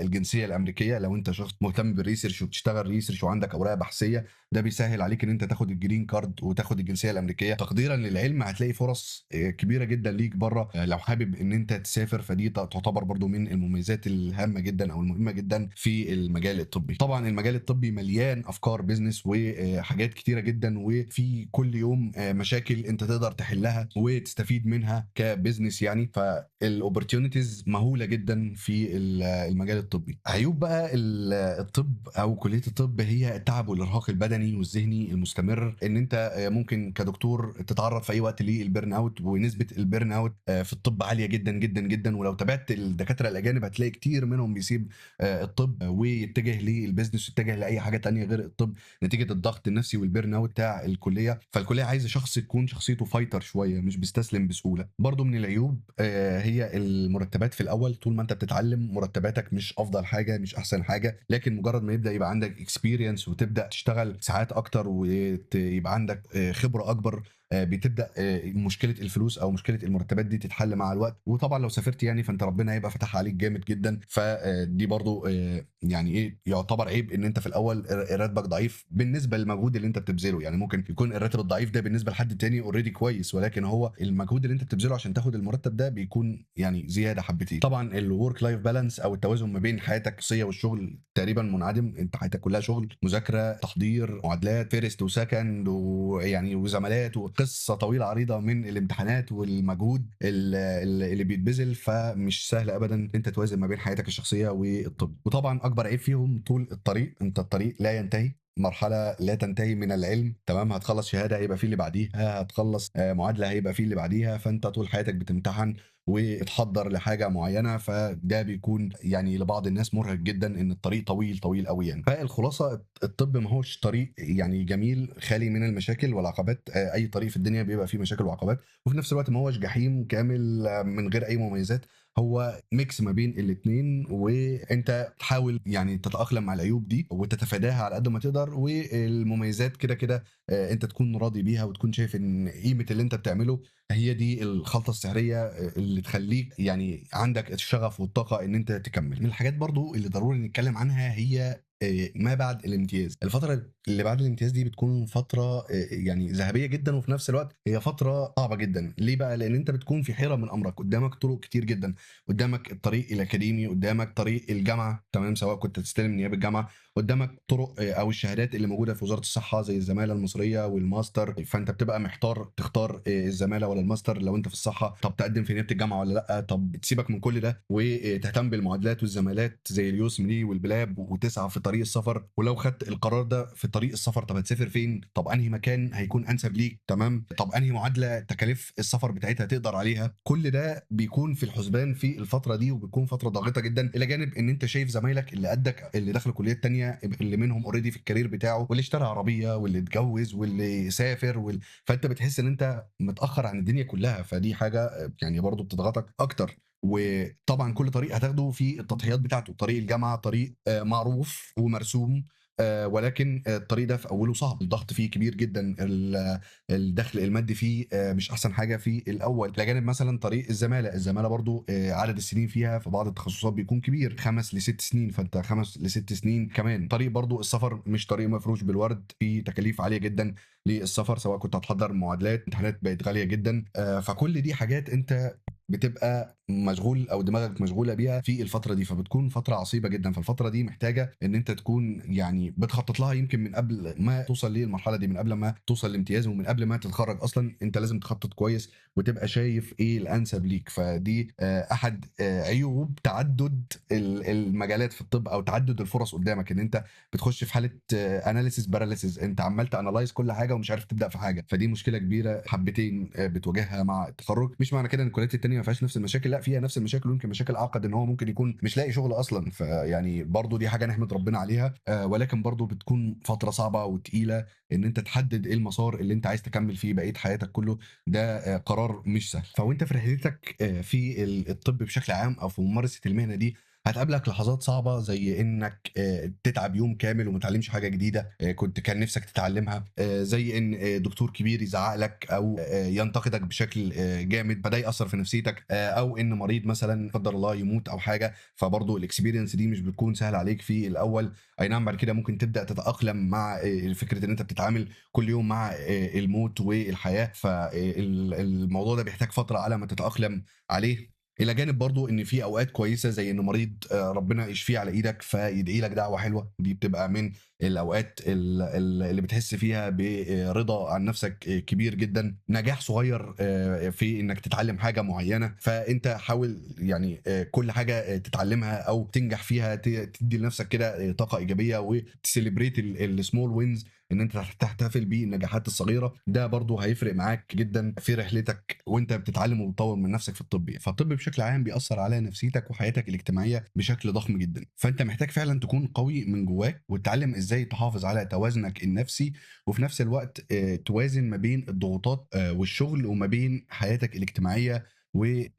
الجنسيه الامريكيه لو انت شخص مهتم بالريسيرش وبتشتغل ريسيرش وعندك اوراق بحثيه. ده بيسهل عليك ان انت تاخد الجرين كارد وتاخد الجنسيه الامريكيه. تقديرا للعلم هتلاقي فرص كبيره جدا ليك بره لو حابب ان انت تسافر. فدي تعتبر برضو من المميزات الهامه جدا او المهمه جدا في المجال الطبي. طبعا المجال الطبي مليان افكار بيزنس وحاجات كتيره جدا، وفي كل يوم مشاكل انت تقدر تحلها وتستفيد منها كبزنس يعني. فالاوبورتيونيتيز مهوله جدا في المجال الطبي. عيوب بقى الطب او كليه الطب هي التعب والارهاق البدني والذهني المستمر. ان انت ممكن كدكتور تتعرض في اي وقت للبيرن اوت، ونسبه البيرن اوت في الطب عاليه جدا جدا جدا. ولو تابعت الدكاتره الاجانب هتلاقي كتير منهم بيسيب الطب ويتجه للبيزنس ويتجه لاي حاجه تانية غير الطب نتيجه الضغط النفسي والبيرن اوت بتاع الكليه. فالكليه عايزه شخص يكون شخصيته فايتر شويه، مش بيستسلم بسهوله. برضو من العيوب هي المرتبات في الاول. طول ما انت بتتعلم مرتباتك مش افضل حاجه، مش احسن حاجه، لكن مجرد ما يبقى عندك اكسبيرينس وتبدا تشتغل ساعات اكتر ويبقى عندك خبره اكبر، بتبدا مشكله الفلوس او مشكله المرتبات دي تتحل مع الوقت. وطبعا لو سافرت يعني فانت ربنا هيبقى فتح عليك جامد جدا. فدي برضو يعني ايه يعتبر عيب ان انت في الاول راتبك ضعيف بالنسبه للمجهود اللي انت بتبذله. يعني ممكن يكون الراتب الضعيف ده بالنسبه لحد تاني اوريدي كويس، ولكن هو المجهود اللي انت بتبذله عشان تاخد المرتب ده بيكون يعني زياده حبتين. طبعا الورك لايف بالانس او التوازن ما بين حياتك الشخصيه والشغل تقريبا منعدم. انت حياتك كلها شغل، مذاكره، تحضير، معادلات، فيرست وسكند ويعني وزمالات، وقصه طويله عريضه من الامتحانات والمجهود اللي بيتبذل. فمش سهل ابدا انت توازن ما بين حياتك الشخصيه والطب. وطبعا اكبر عيب فيهم طول الطريق. انت الطريق لا ينتهي، مرحلة لا تنتهي من العلم. تمام، هتخلص شهادة هيبقى فيه اللي بعديها، هتخلص معادلة هيبقى فيه اللي بعديها. فانت طول حياتك بتمتحن وتحضر لحاجة معينة. فده بيكون يعني لبعض الناس مرهق جدا ان الطريق طويل طويل قوي يعني. فالخلاصة الطب ما هوش طريق يعني جميل خالي من المشاكل والعقبات. اي طريق في الدنيا بيبقى فيه مشاكل وعقبات، وفي نفس الوقت ما هوش جحيم كامل من غير اي مميزات. هو ميكس ما بين الاتنين، وانت تحاول يعني تتأقلم مع العيوب دي وتتفاداها على قد ما تقدر. والمميزات كده كده انت تكون راضي بيها وتكون شايف ان قيمة اللي انت بتعمله هي دي الخلطة السحرية اللي تخليك يعني عندك الشغف والطاقة ان انت تكمل. من الحاجات برضو اللي ضروري نتكلم عنها هي ما بعد الامتياز. الفترة اللي بعد الامتياز دي بتكون فترة يعني ذهبية جدا، وفي نفس الوقت هي فترة صعبة جدا. ليه بقى؟ لأن أنت بتكون في حيرة من أمرك، قدامك طرق كتير جدا. قدامك الطريق الأكاديمي، قدامك طريق الجامعة، تمام، سواء كنت تستلم نيابة الجامعة، قدامك طرق أو الشهادات اللي موجودة في وزارة الصحة زي الزمالة المصرية والماستر. فأنت بتبقى محتار تختار الزمالة ولا الماستر. لو أنت في الصحة، طب تقدم في نيابة الجامعة ولا لأ؟ طب تسيبك من كل ده وتهتم بالمعادلات والزمالات زي اليوسملي والبلاب وتسعى في طريق السفر. ولو خدت القرار ده في طريق السفر، طب هتسافر فين؟ طب انهي مكان هيكون انسب ليك؟ تمام، طب انهي معادله تكاليف السفر بتاعتها تقدر عليها؟ كل ده بيكون في الحسبان في الفتره دي، وبيكون فتره ضاغطه جدا. الى جانب ان انت شايف زمايلك اللي قدك اللي دخلوا كليات تانية، اللي منهم اوريدي في الكارير بتاعه، واللي اشترى عربيه واللي اتجوز واللي سافر فانت بتحس ان انت متاخر عن الدنيا كلها. فدي حاجه يعني برضو بتضغطك اكتر. وطبعا كل طريق هتاخده في التضحيات بتاعته. طريق الجامعه طريق معروف ومرسوم، ولكن الطريق ده في اوله صعب، الضغط فيه كبير جدا، الدخل المادي فيه مش احسن حاجه في الاول. لجانب مثلا طريق الزماله برضو عدد السنين فيها في بعض التخصصات بيكون كبير، 5 ل6 سنين. فانت 5 ل6 سنين كمان. طريق برضو السفر مش طريق مفروش بالورد، في تكاليف عاليه جدا للسفر، سواء كنت هتحضر معادلات، امتحانات بقت غاليه جدا. فكل دي حاجات انت بتبقى مشغول او دماغك مشغوله بيها في الفتره دي. فبتكون فتره عصيبه جدا. فالفتره دي محتاجه ان انت تكون يعني بتخطط لها يمكن من قبل ما توصل للمرحله دي، من قبل ما توصل للامتياز، ومن قبل ما تتخرج اصلا انت لازم تخطط كويس وتبقى شايف ايه الانسب ليك. فدي احد عيوب تعدد المجالات في الطب او تعدد الفرص قدامك، ان انت بتخش في حاله اناليسيس باراليسيس. انت عمال تانلايز كل حاجه ومش عارف تبدا في حاجه. فدي مشكله كبيره حبتين بتواجهها مع التخرج. مش معنى كده ان الكليات التانيه ما فيهاش نفس المشاكل، لا فيها نفس المشاكل، ويمكن مشاكل اعقد، ان هو ممكن يكون مش لاقي شغل اصلا. فيعني برضو دي حاجه نحمد ربنا عليها. ولكن برضو بتكون فتره صعبه وتقيله ان انت تحدد ايه المسار اللي انت عايز تكمل فيه بقيه حياتك كله. ده قرار مش سهل. فوانت في رحلتك في الطب بشكل عام او في ممارسه المهنه دي، هتقابلك لحظات صعبة زي انك تتعب يوم كامل وما تعلمش حاجة جديدة كان نفسك تتعلمها، زي ان دكتور كبير يزعق لك او ينتقدك بشكل جامد فده يأثر في نفسيتك، او ان مريض مثلا قدر الله يموت او حاجة. فبرضه الاكسبيرينس دي مش بتكون سهل عليك في الاول. اي نعم، بعد كده ممكن تبدأ تتأقلم مع فكرة ان انت بتتعامل كل يوم مع الموت والحياة. فالموضوع ده بيحتاج فترة على ما تتأقلم عليه. الى جانب برضو ان في اوقات كويسه زي ان مريض ربنا يشفيه على ايدك فيدعي لك دعوه حلوه. دي بتبقى من الاوقات اللي بتحس فيها برضا عن نفسك كبير جدا. نجاح صغير في انك تتعلم حاجه معينه، فانت حاول يعني كل حاجه تتعلمها او تنجح فيها تدي لنفسك كده طاقه ايجابيه وتسليبريت السمول وينز إن أنت تحتفل بالنجاحات الصغيرة، ده برضه هيفرق معاك جدًا في رحلتك وأنت بتتعلم وبتطوّر من نفسك في الطب يعني. فالطب بشكل عام بيأثّر على نفسيتك وحياتك الاجتماعية بشكل ضخم جدًا، فأنت محتاج فعلًا تكون قوي من جواك وتتعلم إزاي تحافظ على توازنك النفسي، وفي نفس الوقت توازن ما بين الضغوطات والشغل وما بين حياتك الاجتماعية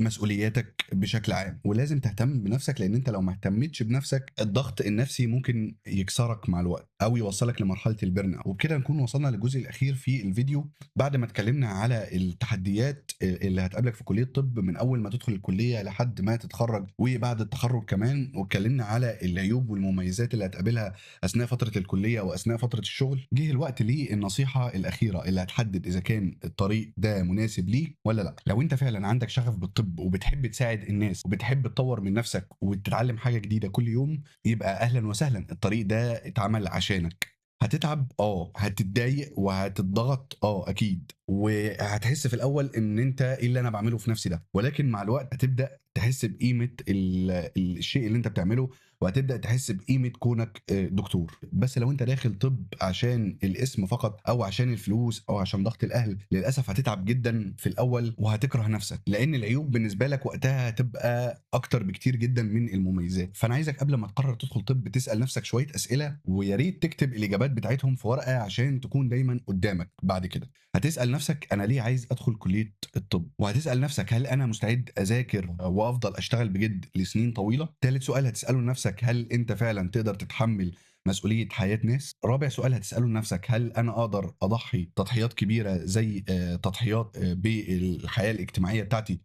ومسؤولياتك بشكل عام. ولازم تهتم بنفسك، لأن أنت لو ما اهتمتش بنفسك الضغط النفسي ممكن يكسرك مع الوقت أو يوصّلك لمرحلة الburn out. وبكده نكون وصلنا للجزء الأخير في الفيديو، بعد ما اتكلمنا على التحديات اللي هتقابلك في كلية طب من أول ما تدخل الكلية لحد ما تتخرّج وبعد التخرُّج كمان، واتكلمنا على العيوب والمميزات اللي هتقابلها أثناء فترة الكلية وأثناء فترة الشغل. جه الوقت للنصيحة الأخيرة اللي هتحدد إذا كان الطريق ده مناسب ليك والّا لأ. لو أنت فعلًا عندك شغف بالطب وبتحب تساعد الناس وبتحب تطوّر من نفسك وتتعلم حاجة جديدة كل يوم، يبقى أهلًا وسهلًا، الطريق ده اتعمل عشانك. هتتعب هتتضايق وهتتضغط أكيد، وهتحس في الأول إن أنت إيه اللي أنا باعمله في نفسي ده، ولكن مع الوقت هتبدأ تحس بقيمة الشيء اللي أنت بتعمله، وهتبدأ تحس بقيمة كونك دكتور. بس لو أنت داخل طب عشان الاسم فقط أو عشان الفلوس أو عشان ضغط الأهل، للأسف هتتعب جدًا في الأول وهتكره نفسك، لأن العيوب بالنسبة لك وقتها هتبقى أكتر بكتير جدًا من المميزات. فأنا عايزك قبل ما تقرر تدخل طب تسأل نفسك شوية أسئلة، ويا ريت تكتب الإجابات بتاعتهم في ورقة عشان تكون دايمًا قدامك بعد كده. هتسأل نفسك أنا ليه عايز أدخل كلية الطب؟ وهتسأل نفسك هل أنا مستعد أذاكر وأفضل أشتغل بجد لسنين طويلة؟ تالت سؤال هتسأله لنفسك هل أنت فعلًا تقدر تتحمل مسؤولية حياة ناس؟ رابع سؤال هتسأله لنفسك هل أنا أقدر أضحي تضحيات كبيرة زي تضحيات بالحياة الاجتماعية بتاعتي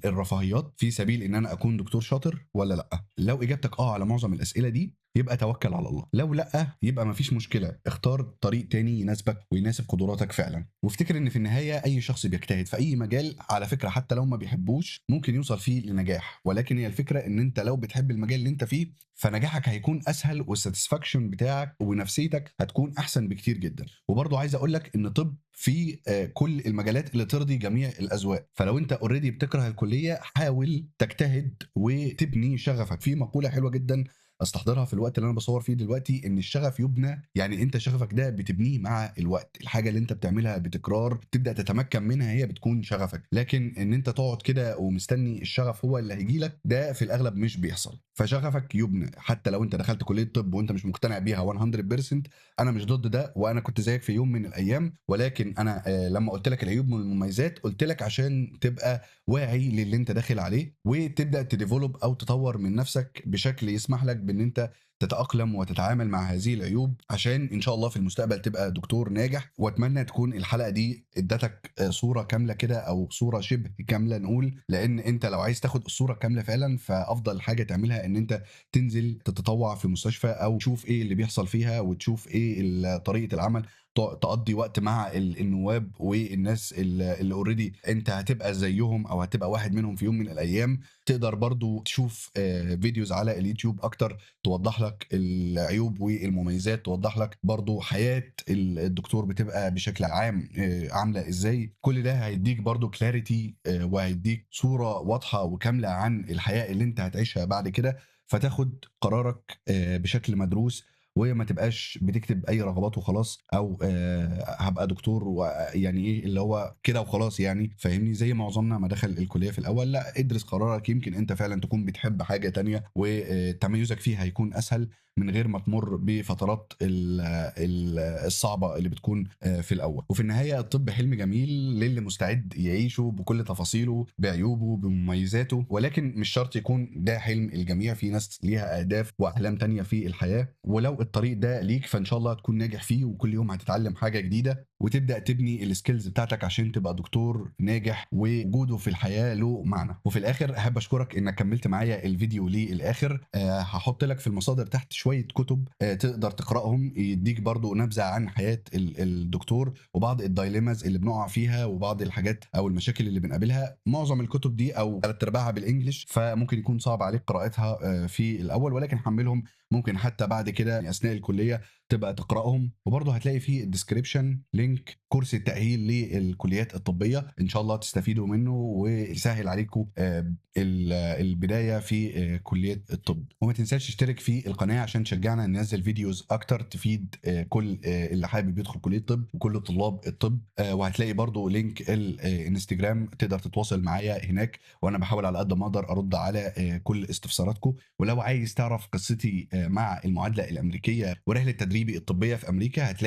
الرفاهيات في سبيل إن أنا أكون دكتور شاطر والّا لأ؟ لو إجابتك على معظم الأسئلة دي يبقى توكل على الله، لو لأ يبقى ما فيش مشكلة، اختار طريق تاني يناسبك ويناسب قدراتك فعلًا. وافتكر إن في النهاية أي شخص بيجتهد في أي مجال على فكرة حتى لو ما بيحبوش ممكن يوصل فيه لنجاح، ولكن هي الفكرة إن أنت لو بتحب المجال اللي أنت فيه فنجاحك هيكون أسهل والsatisfaction بتاعك ونفسيتك هتكون أحسن بكتير جدًا. وبرضه عايز أقول لك إن طب فيه كل المجالات اللي ترضي جميع الأذواق، فلو أنت already بتكره الكلية حاول تجتهد وتبني شغفك. في مقولة حلوة جدًا أستحضرها في الوقت اللي أنا باصوّر فيه دلوقتي، إن الشغف يُبنى، يعني أنت شغفك ده بتبنيه مع الوقت، الحاجة اللي أنت بتعملها بتكرار تبدأ تتمكن منها هي بتكون شغفك، لكن إن أنت تقعد كده ومستني الشغف هو اللي هييجي لك ده في الأغلب مش بيحصل. فشغفك يُبنى، حتى لو أنت دخلت كلية طب وأنت مش مقتنع بيها 100% أنا مش ضد ده، وأنا كنت زيك في يوم من الأيام، ولكن أنا لمّا قُلت لك العيوب والمميزات قُلت لك عشان تبقى واعي للي أنت داخل عليه، وتبدأ تdevelop أو تطوّر من نفسك بشكل يسمح لك بإن أنت تتأقلم وتتعامل مع هذه العيوب، عشان إن شاء الله في المستقبل تبقى دكتور ناجح. وأتمنى تكون الحلقة دي ادّتك صورة كاملة كده أو صورة شبه كاملة نقول، لإن أنت لو عايز تاخد الصورة كاملة فعلًا فأفضل حاجة تعملها إن أنت تنزل تتطوّع في مستشفى أو تشوف إيه اللي بيحصل فيها وتشوف إيه طريقة العمل، تقضّي وقت مع النواب والناس اللي already أنت هتبقى زيّهم أو هتبقى واحد منهم في يوم من الأيام. تقدر برضه تشوف فيديوز على اليوتيوب أكتر توضّح لك العيوب والمميزات، توضّح لك برضه حياة الدكتور بتبقى بشكل عام عاملة إزاي. كل ده هيدّيك برضه clarity وهيدّيك صورة واضحة وكاملة عن الحياة اللي أنت هتعيشها بعد كده، فتاخد قرارك بشكل مدروس وما تبقاش بتكتب أي رغبات وخلاص، أو هابقى دكتور ويعني إيه اللي هو كده وخلاص يعني، فاهمني؟ زي معظمنا ما دخل الكلية في الأول، لأ ادرس قرارك يمكن أنت فعلًا تكون بتحب حاجة تانية وتميُّزك فيها هيكون أسهل من غير ما تمُر بفترات الصعبة اللي بتكون في الأول. وفي النهاية الطب حلم جميل للي مستعد يعيشه بكل تفاصيله، بعيوبه، بمميزاته، ولكن مش شرط يكون ده حلم الجميع، في ناس ليها أهداف وأحلام تانية في الحياة. ولو الطريق ده ليك فإن شاء الله هتكون ناجح فيه، وكل يوم هتتعلم حاجة جديدة وتبدأ تبني الskills بتاعتك عشان تبقى دكتور ناجح ووجوده في الحياة له معنى. وفي الآخر أحب أشكرك إنك كمّلت معايا الفيديو للآخر. هاحُط لك في المصادر تحت شوية كُتب تقدر تقرأهم، يدّيك برضه نبذة عن حياة الدكتور وبعض الdilemmas اللي بنقع فيها وبعض الحاجات أو المشاكل اللي بنقابلها. معظم الكُتب دي أو تلات أرباعها بالEnglish، فممكن يكون صعب عليك قراءتها في الأول، ولكن حمّلهم ممكن حتى بعد كده أثناء الكلية تبقى تقرأهم. وبرضه هتلاقي في الdescription link لينك كورس التأهيل للكليات الطبية، إن شاء الله تستفيدوا منه ويسهل عليكم البداية في كلية الطب. وما تنساش تشترك في القناة عشان تشجعنا ننزل فيديوز أكتر تفيد كل اللي حابب يدخل كلية الطب وكل طلاب الطب. وهتلاقي برضو لينك الانستجرام تقدر تتواصل معايا هناك، وأنا بحاول على قد ما أقدر أرد على كل استفساراتكم. ولو عايز تعرف قصتي مع المعادلة الأمريكية ورحلة تدريبي الطبية في أمريكا، هتلاقي